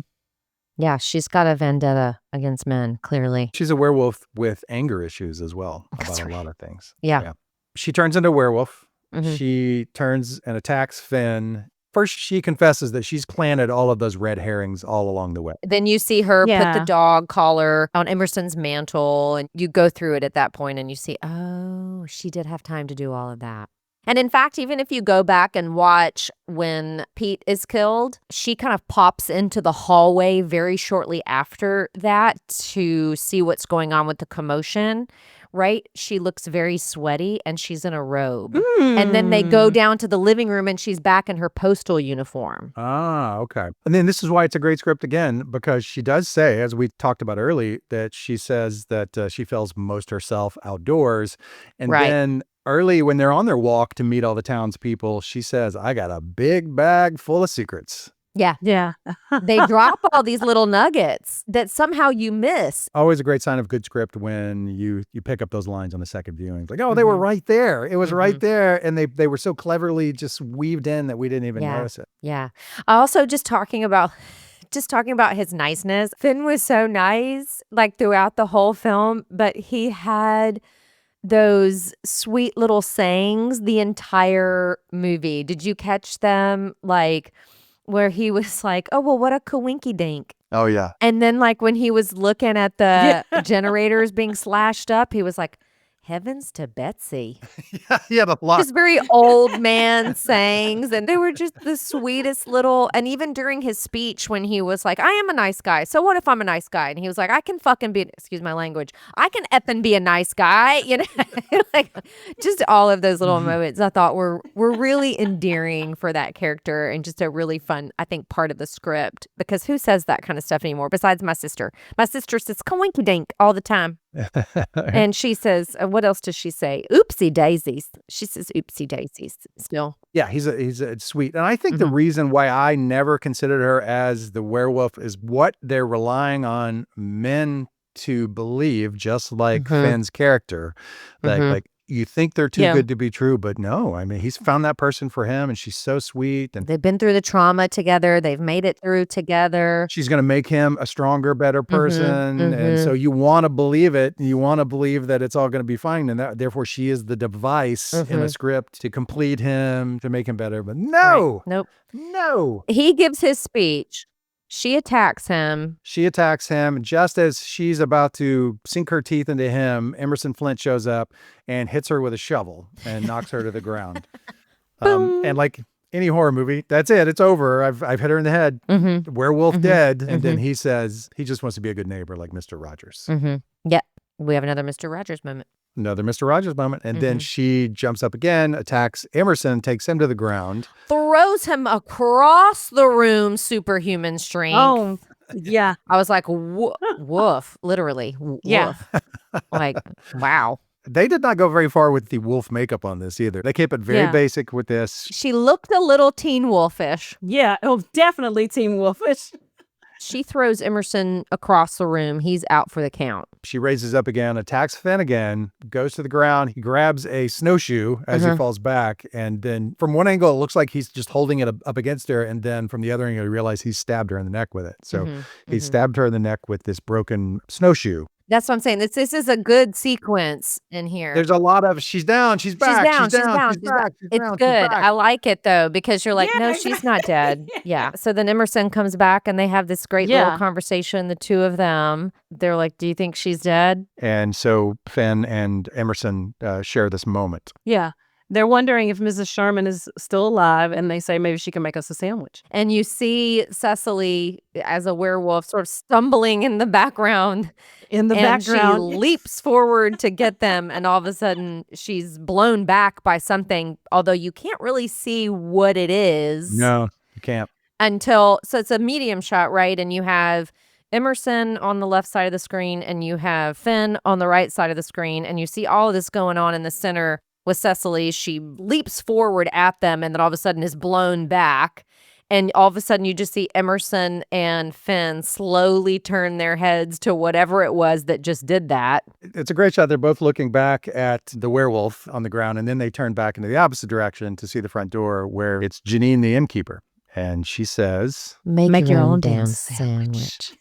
Yeah, she's got a vendetta against men, clearly. She's a werewolf with anger issues as well about a lot of things. Yeah. She turns into a werewolf. Mm-hmm. She turns and attacks Finn. First, she confesses that she's planted all of those red herrings all along the way. Then you see her put the dog collar on Emerson's mantle, and you go through it at that point and you see, oh, she did have time to do all of that. And in fact, even if you go back and watch when Pete is killed, she kind of pops into the hallway very shortly after that to see what's going on with the commotion, right? She looks very sweaty and she's in a robe. And then they go down to the living room and she's back in her postal uniform. Ah, okay. And then this is why it's a great script again, because she does say, as we talked about early, that she says that she feels most herself outdoors. And then early when they're on their walk to meet all the townspeople, she says, I got a big bag full of secrets. Yeah. Yeah. They drop all these little nuggets that somehow you miss. Always a great sign of good script when you pick up those lines on the second viewing. Like, oh, they were right there. It was right there. And they were so cleverly just weaved in that we didn't even notice it. Yeah. Also, just talking about his niceness. Finn was so nice, like throughout the whole film, but he had those sweet little sayings the entire movie. Did you catch them? Like, where he was like, oh, well, what a coinky dink. Oh, yeah. And then, like, when he was looking at the generators being slashed up, he was like, heavens to Betsy. He had a lot. Just very old man sayings. And they were just the sweetest little, and even during his speech when he was like, I am a nice guy. So what if I'm a nice guy? And he was like, I can fucking be, excuse my language, I can effing be a nice guy. You know, like just all of those little moments I thought were really endearing for that character and just a really fun, I think, part of the script. Because who says that kind of stuff anymore besides my sister? My sister says coinky dink all the time. And she says, what else does she say? Oopsie daisies. She says oopsie daisies still. Yeah, he's a sweet. And I think the reason why I never considered her as the werewolf is what they're relying on men to believe, just like Finn's character. Like you think they're too good to be true, but no. I mean, he's found that person for him, and she's so sweet. And they've been through the trauma together. They've made it through together. She's going to make him a stronger, better person. And so you want to believe it. You want to believe that it's all going to be fine. And therefore, she is the device in a script to complete him, to make him better. But no. Right. Nope. No. He gives his speech. She attacks him. She attacks him. Just as she's about to sink her teeth into him, Emerson Flint shows up and hits her with a shovel and knocks her to the ground. And like any horror movie, that's it. It's over. I've hit her in the head. Werewolf dead. And then he says he just wants to be a good neighbor like Mr. Rogers. Yeah. We have another Mr. Rogers moment. Another Mr. Rogers moment. And then she jumps up again, attacks Emerson, takes him to the ground. Throws him across the room, superhuman strength. Oh, yeah. I was like, woof, literally. Yeah. Woof. Like, wow. They did not go very far with the wolf makeup on this either. They kept it very basic with this. She looked a little Teen Wolfish. Yeah. Oh, definitely Teen Wolfish. She throws Emerson across the room. He's out for the count. She raises up again, attacks Finn again, goes to the ground. He grabs a snowshoe as he falls back. And then from one angle, it looks like he's just holding it up against her. And then from the other angle, you realize he stabbed her in the neck with it. So he stabbed her in the neck with this broken snowshoe. That's what I'm saying. This is a good sequence in here. There's a lot of she's down, she's back, she's down. It's good. I like it though, because you're like, no, she's not dead. Yeah. So then Emerson comes back and they have this great little conversation, the two of them. They're like, do you think she's dead? And so Finn and Emerson share this moment. Yeah. They're wondering if Mrs. Sherman is still alive, and they say maybe she can make us a sandwich. And you see Cecily as a werewolf sort of stumbling in the background. She leaps forward to get them, and all of a sudden she's blown back by something, although you can't really see what it is. No, you can't. So it's a medium shot, right? And you have Emerson on the left side of the screen, and you have Finn on the right side of the screen, and you see all of this going on in the center with Cecily. She leaps forward at them and then all of a sudden is blown back. And all of a sudden you just see Emerson and Finn slowly turn their heads to whatever it was that just did that. It's a great shot. They're both looking back at the werewolf on the ground, and then they turn back into the opposite direction to see the front door where it's Janine, the innkeeper. And she says, Make your own damn sandwich.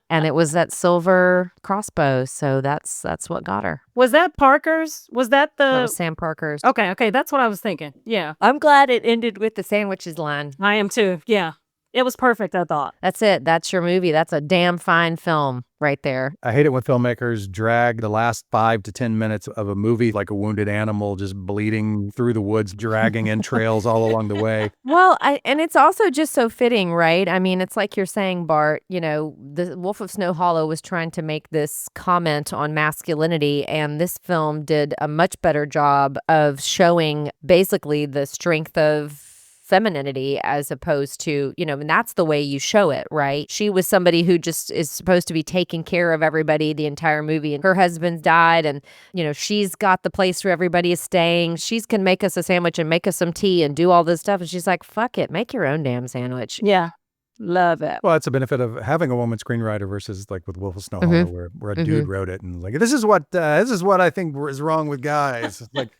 And it was that silver crossbow, so that's what got her. Was that Parker's? Was that That was Sam Parker's. Okay, that's what I was thinking. Yeah. I'm glad it ended with the sandwiches line. I am too. Yeah. It was perfect, I thought. That's it. That's your movie. That's a damn fine film right there. I hate it when filmmakers drag the last 5 to 10 minutes of a movie like a wounded animal just bleeding through the woods, dragging entrails all along the way. Well, and it's also just so fitting, right? I mean, it's like you're saying, Bart, you know, the Wolf of Snow Hollow was trying to make this comment on masculinity, and this film did a much better job of showing basically the strength of femininity as opposed to, and that's the way you show it, right? She was somebody who just is supposed to be taking care of everybody the entire movie, and her husband's died, and, she's got the place where everybody is staying. She can make us a sandwich and make us some tea and do all this stuff. And she's like, fuck it, make your own damn sandwich. Yeah. Love it. Well, it's a benefit of having a woman screenwriter versus like with Wolf of Snow Hollow, where a dude wrote it and like, this is what I think is wrong with guys. It's like,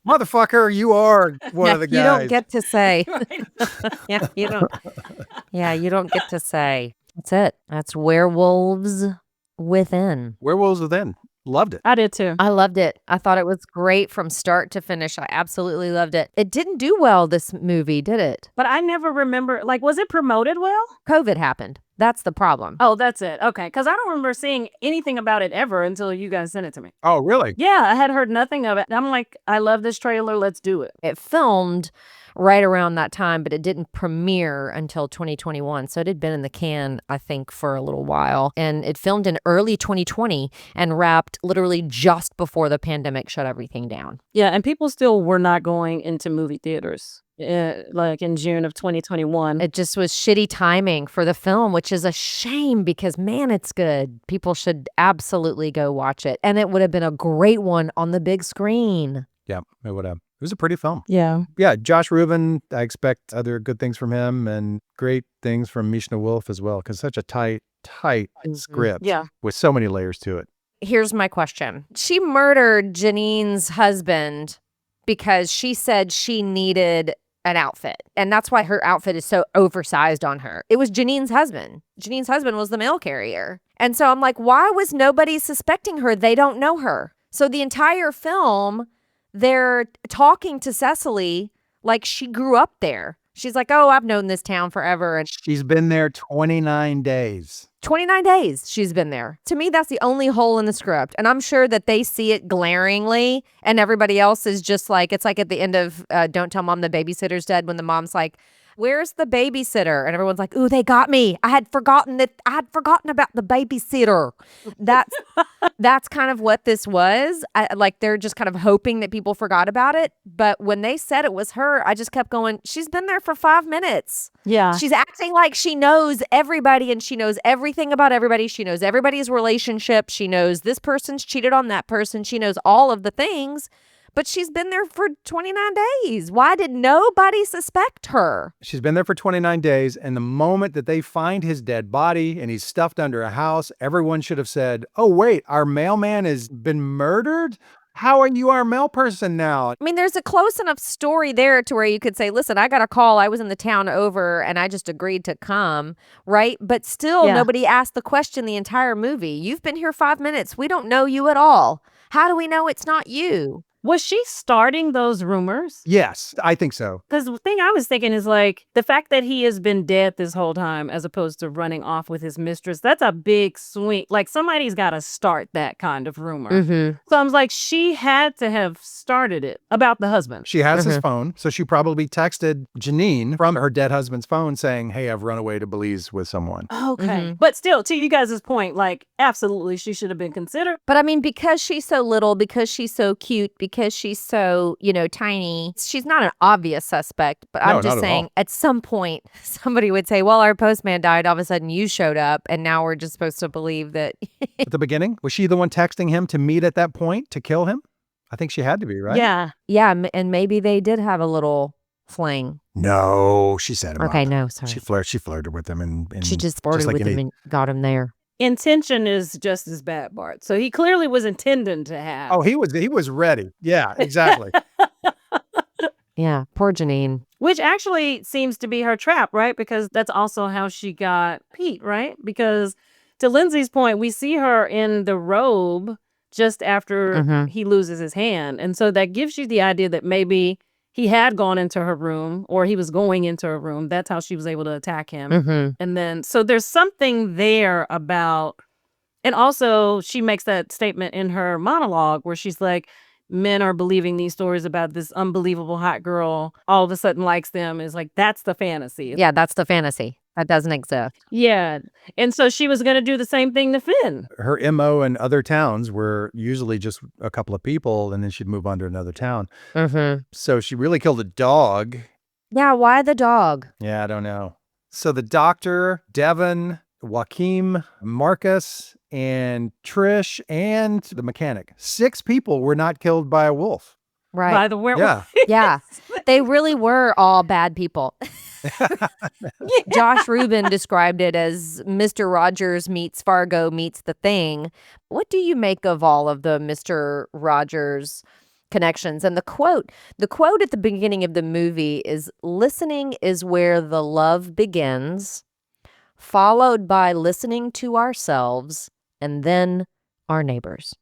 motherfucker, you are one of the guys. You don't get to say. Yeah, you don't. Yeah, you don't get to say. That's it. That's Werewolves Within. Werewolves Within. Loved it. I did too. I loved it. I thought it was great from start to finish. I absolutely loved it. It didn't do well, this movie, did it? But I never remember, like, was it promoted well? COVID happened. That's the problem. Oh, that's it. Okay. Because I don't remember seeing anything about it ever until you guys sent it to me. Oh, really? Yeah, I had heard nothing of it. I'm like, I love this trailer. Let's do it. It filmed right around that time, but it didn't premiere until 2021. So it had been in the can, I think, for a little while. And it filmed in early 2020 and wrapped literally just before the pandemic shut everything down. Yeah, and people still were not going into movie theaters. Like in June of 2021. It just was shitty timing for the film, which is a shame because, man, it's good. People should absolutely go watch it. And it would have been a great one on the big screen. Yeah, it would have. It was a pretty film. Yeah. Yeah, Josh Ruben, I expect other good things from him and great things from Mishna Wolff as well, because such a tight script with so many layers to it. Here's my question. She murdered Janine's husband because she said she needed an outfit. And that's why her outfit is so oversized on her. It was Janine's husband. Janine's husband was the mail carrier. And so I'm like, why was nobody suspecting her? They don't know her. So the entire film, they're talking to Cecily like she grew up there. She's like, oh, I've known this town forever. And she's been there 29 days. 29 days she's been there. To me, that's the only hole in the script. And I'm sure that they see it glaringly and everybody else is just like, it's like at the end of Don't Tell Mom the Babysitter's Dead when the mom's like, where's the babysitter? And everyone's like, ooh, they got me. I had forgotten about the babysitter. That's kind of what this was. Like they're just kind of hoping that people forgot about it. But when they said it was her, I just kept going, she's been there for 5 minutes. Yeah. She's acting like she knows everybody and she knows everything about everybody. She knows everybody's relationship. She knows this person's cheated on that person. She knows all of the things. But she's been there for 29 days. Why did nobody suspect her? She's been there for 29 days, and the moment that they find his dead body and he's stuffed under a house, everyone should have said, oh, wait, our mailman has been murdered? How are you our mail person now? I mean, there's a close enough story there to where you could say, listen, I got a call. I was in the town over, and I just agreed to come, right? But still, nobody asked the question the entire movie. You've been here 5 minutes. We don't know you at all. How do we know it's not you? Was she starting those rumors? Yes, I think so. Because the thing I was thinking is like the fact that he has been dead this whole time as opposed to running off with his mistress, that's a big swing. Like somebody's got to start that kind of rumor. Mm-hmm. So I was like, she had to have started it about the husband. She has his phone, so she probably texted Janine from her dead husband's phone saying, hey, I've run away to Belize with someone. Okay. Mm-hmm. But still, to you guys' point, like absolutely she should have been considered. But I mean, because she's so little, because she's so cute, because she's so, tiny, she's not an obvious suspect. But I'm just saying, at some point, somebody would say, well, our postman died. All of a sudden, you showed up. And now we're just supposed to believe that. At the beginning, was she the one texting him to meet at that point to kill him? I think she had to be, right? Yeah. Yeah. And maybe they did have a little fling. No, she set him up. Okay, no, sorry. She flirted with him. And she just flirted with him and got him there. Intention is just as bad, Bart. So he clearly was intending to have. Oh, he was ready. Yeah, exactly. Yeah, poor Janine. Which actually seems to be her trap, right? Because that's also how she got Pete, right? Because to Lindsay's point, we see her in the robe just after he loses his hand. And so that gives you the idea that maybe he had gone into her room or he was going into her room. That's how she was able to attack him. And then, so there's something there about, and also she makes that statement in her monologue where she's like, men are believing these stories about this unbelievable hot girl all of a sudden likes them. Is like, that's the fantasy. Yeah, that's the fantasy. That doesn't exist. Yeah. And so she was going to do the same thing to Finn. Her MO in other towns were usually just a couple of people and then she'd move on to another town. So she really killed a dog Yeah, why the dog? Yeah, I don't know. So the doctor, Devin, Joaquin, Marcus, and Trish, and the mechanic. 6 people were not killed by a wolf. Right. By the werewolf. Yeah. Yeah. They really were all bad people. Josh Ruben described it as Mr. Rogers meets Fargo meets The Thing. What do you make of all of the Mr. Rogers connections? And the quote at the beginning of the movie is, listening is where the love begins, followed by listening to ourselves and then our neighbors.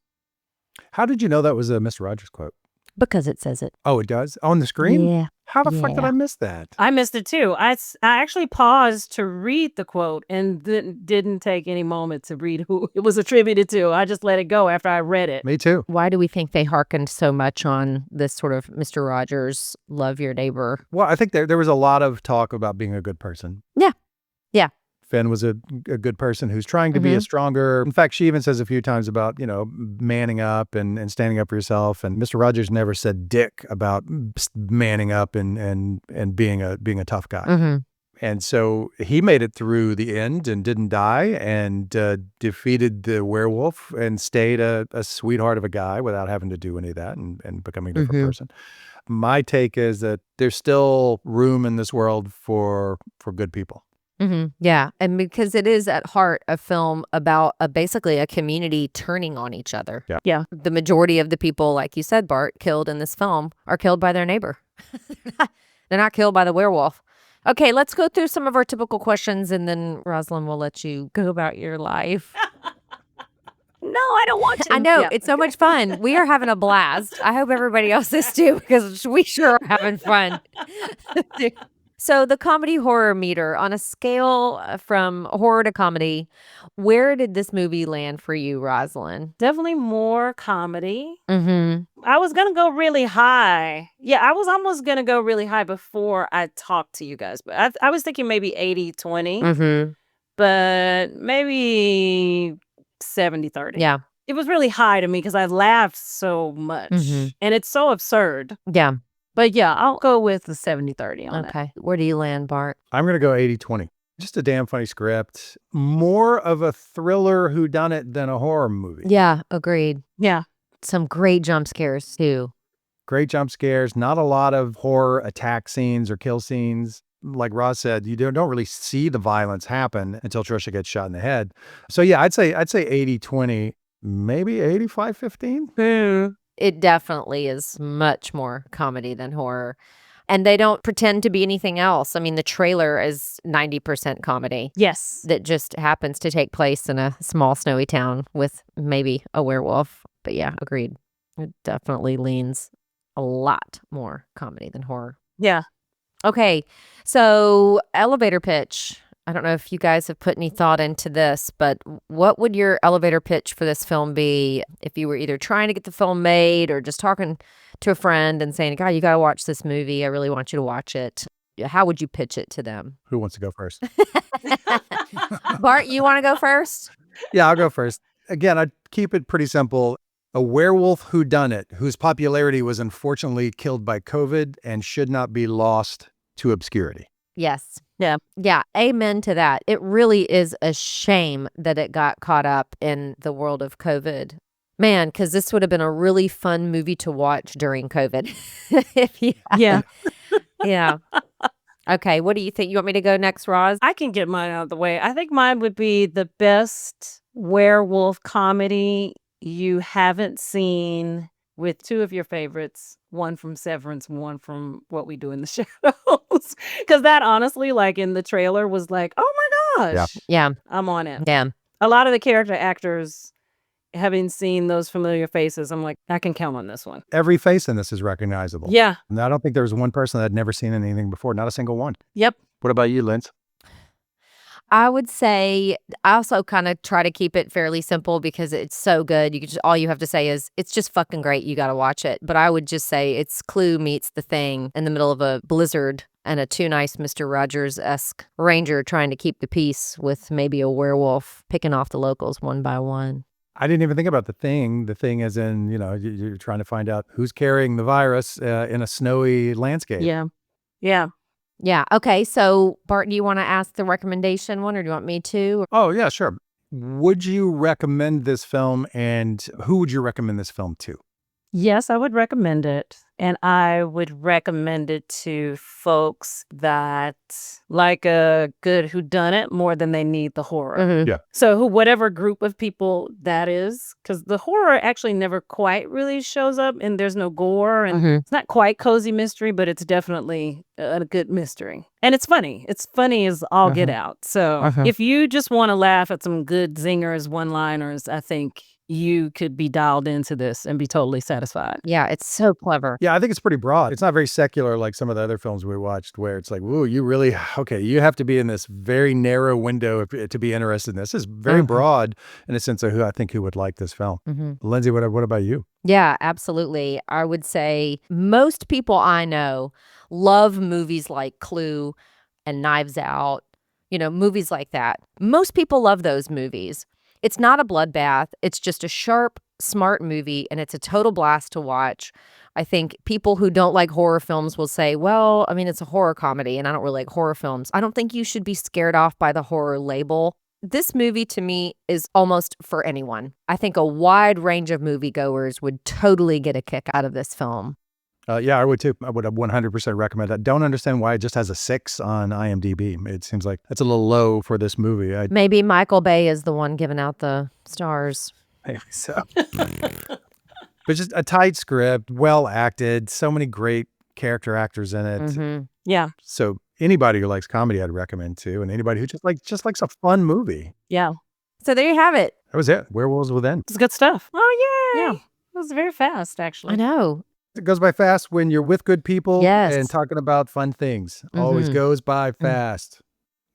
How did you know that was a Mr. Rogers quote? Because it says it. Oh, it does? On the screen? Yeah. How the fuck did I miss that? I missed it too. I actually paused to read the quote and didn't take any moment to read who it was attributed to. I just let it go after I read it. Me too. Why do we think they hearkened so much on this sort of Mr. Rogers, love your neighbor? Well, I think there was a lot of talk about being a good person. Yeah. Yeah. Finn was a good person who's trying to be a stronger. In fact, she even says a few times about, manning up and standing up for yourself. And Mr. Rogers never said dick about manning up and being a tough guy. Mm-hmm. And so he made it through the end and didn't die and defeated the werewolf and stayed a sweetheart of a guy without having to do any of that and becoming a different person. My take is that there's still room in this world for good people. Mm-hmm. Yeah. And because it is at heart a film about basically a community turning on each other. Yeah. Yeah. The majority of the people, like you said, Bart, killed in this film are killed by their neighbor. They're not killed by the werewolf. Okay, let's go through some of our typical questions and then Rosalyn will let you go about your life. No, I don't want to. I know. It's so much fun. We are having a blast. I hope everybody else is too, because we sure are having fun. So the comedy horror meter, on a scale from horror to comedy, where did this movie land for you, Rosalyn? Definitely more comedy. Mm-hmm. I was going to go really high. Yeah, I was almost going to go really high before I talked to you guys. But I was thinking maybe 80-20. Mm-hmm. But maybe 70-30. Yeah. It was really high to me because I laughed so much. Mm-hmm. And it's so absurd. Yeah. But yeah, I'll go with the 70-30 on that. Okay. Where do you land, Bart? I'm going to go 80-20. Just a damn funny script. More of a thriller whodunit than a horror movie. Yeah, agreed. Yeah. Some great jump scares, too. Great jump scares. Not a lot of horror attack scenes or kill scenes. Like Roz said, you don't really see the violence happen until Trisha gets shot in the head. So yeah, I'd say 80-20, maybe 85-15. It definitely is much more comedy than horror. And they don't pretend to be anything else. I mean, the trailer is 90% comedy. Yes. That just happens to take place in a small snowy town with maybe a werewolf. But yeah, agreed. It definitely leans a lot more comedy than horror. Yeah. Okay, so elevator pitch. I don't know if you guys have put any thought into this, but what would your elevator pitch for this film be if you were either trying to get the film made or just talking to a friend and saying, God, you got to watch this movie. I really want you to watch it. How would you pitch it to them? Who wants to go first? Bart, you want to go first? Yeah, I'll go first. Again, I'd keep it pretty simple. A werewolf whodunit whose popularity was unfortunately killed by COVID and should not be lost to obscurity. Yes. Yeah. Yeah. Amen to that. It really is a shame that it got caught up in the world of COVID. Man, because this would have been a really fun movie to watch during COVID. Yeah. Yeah. Okay. What do you think? You want me to go next, Roz? I can get mine out of the way. I think mine would be the best werewolf comedy you haven't seen, with 2 of your favorites, one from Severance, one from What We Do in the Shadows. Because that honestly, like in the trailer, was like, oh my gosh. Yeah. I'm on it. Yeah. A lot of the character actors, having seen those familiar faces, I'm like, I can count on this one. Every face in this is recognizable. Yeah. And I don't think there was one person that had never seen anything before. Not a single one. Yep. What about you, Linz? I would say I also kind of try to keep it fairly simple because it's so good. You could just, all you have to say is it's just fucking great. You got to watch it. But I would just say it's Clue meets The Thing in the middle of a blizzard and a too nice Mr. Rogers-esque ranger trying to keep the peace with maybe a werewolf picking off the locals one by one. I didn't even think about the thing. The thing as in, you're trying to find out who's carrying the virus in a snowy landscape. Yeah. Yeah. Yeah. Okay. So, Bart, do you want to ask the recommendation one or do you want me to? Oh, yeah, sure. Would you recommend this film, and who would you recommend this film to? Yes, I would recommend it. And I would recommend it to folks that like a good whodunit more than they need the horror. Mm-hmm. Yeah. So whatever group of people that is, because the horror actually never quite really shows up and there's no gore and it's not quite cozy mystery, but it's definitely a good mystery. And it's funny. It's funny as all get out. So if you just want to laugh at some good zingers, one-liners, I think you could be dialed into this and be totally satisfied. Yeah, it's so clever. Yeah, I think it's pretty broad. It's not very secular like some of the other films we watched where it's like, whoa, you really, okay, you have to be in this very narrow window to be interested in this. It's very broad in a sense of who would like this film. Lindsey, what about you? Yeah, absolutely. I would say most people I know love movies like Clue and Knives Out, movies like that. Most people love those movies. It's not a bloodbath. It's just a sharp, smart movie, and it's a total blast to watch. I think people who don't like horror films will say, well, I mean, it's a horror comedy, and I don't really like horror films. I don't think you should be scared off by the horror label. This movie, to me, is almost for anyone. I think a wide range of moviegoers would totally get a kick out of this film. Yeah, I would too. I would 100% recommend that. Don't understand why it just has a 6 on IMDb. It seems like that's a little low for this movie. Maybe Michael Bay is the one giving out the stars. Maybe so. But just a tight script, well acted, so many great character actors in it. Yeah. So anybody who likes comedy, I'd recommend too, and anybody who just likes a fun movie. Yeah. So there you have it. That was it. Werewolves Within. It's good stuff. Oh, yay. Yeah. It was very fast, actually. I know. It goes by fast when you're with good people Yes. and talking about fun things. Always goes by fast.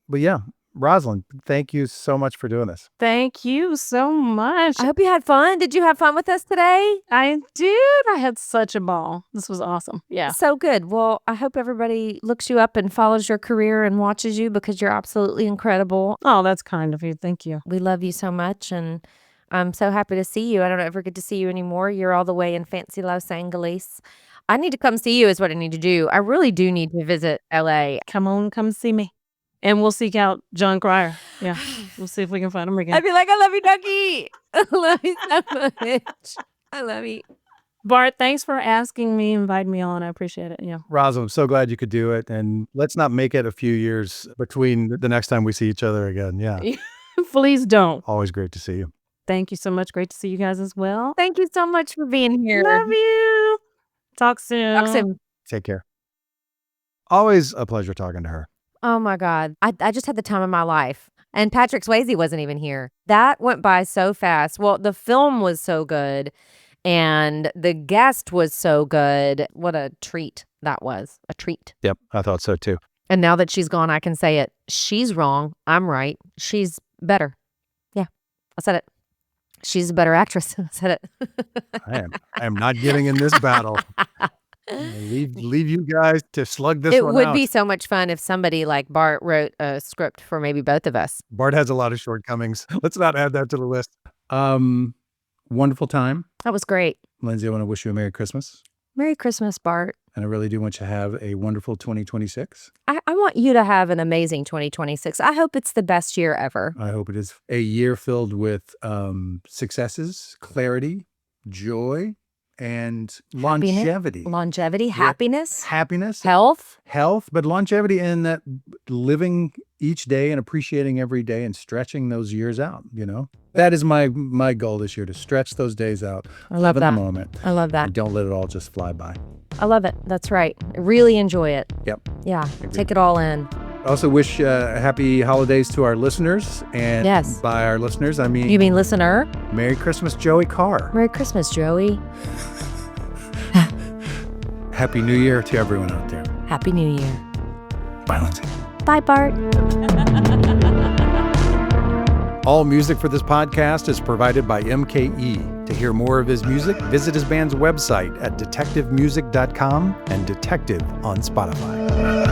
But yeah, Rosalyn, thank you so much for doing this. Thank you so much. I hope you had fun. Did you have fun with us today? I did. I had such a ball. This was awesome. Yeah. So good. Well, I hope everybody looks you up and follows your career and watches you because you're absolutely incredible. Oh, that's kind of you. Thank you. We love you so much, and I'm so happy to see you. I don't ever get to see you anymore. You're all the way in fancy Los Angeles. I need to come see you is what I need to do. I really do need to visit LA. Come see me. And we'll seek out John Cryer. Yeah. We'll see if we can find him again. I'd be like, I love you, Ducky. I love you so much. I love you. Bart, thanks for asking me, inviting me on. I appreciate it. Yeah. Rosalyn, I'm so glad you could do it. And let's not make it a few years between the next time we see each other again. Yeah. Please don't. Always great to see you. Thank you so much. Great to see you guys as well. Thank you so much for being here. Love you. Talk soon. Talk soon. Take care. Always a pleasure talking to her. Oh my God. I just had the time of my life. And Patrick Swayze wasn't even here. That went by so fast. Well, the film was so good and the guest was so good. What a treat that was. A treat. Yep, I thought so too. And now that she's gone, I can say it. She's wrong. I'm right. She's better. Yeah, I said it. She's a better actress. I said it. I am not getting in this battle. Leave you guys to slug this one out. It would be so much fun if somebody like Bart wrote a script for maybe both of us. Bart has a lot of shortcomings. Let's not add that to the list. Wonderful time. That was great. Lindsey, I want to wish you a Merry Christmas. Merry Christmas, Bart. And I really do want you to have a wonderful 2026. I want you to have an amazing 2026. I hope it's the best year ever. I hope it is a year filled with successes, clarity, joy, and longevity. Longevity, Yeah. happiness, health, but longevity in that living each day and appreciating every day and stretching those years out, That is my goal this year, to stretch those days out. I love live that. in the moment. I love that. And don't let it all just fly by. I love it. That's right. Really enjoy it. Yep. Yeah. Take it all in. I also wish happy holidays to our listeners. And Yes. by our listeners, I mean... You mean listener? Merry Christmas, Joey Carr. Merry Christmas, Joey. Happy New Year to everyone out there. Happy New Year. Bye, Lindsey. Bye, Bart. All music for this podcast is provided by MKE. To hear more of his music, visit his band's website at detectivemusic.com and Detective on Spotify.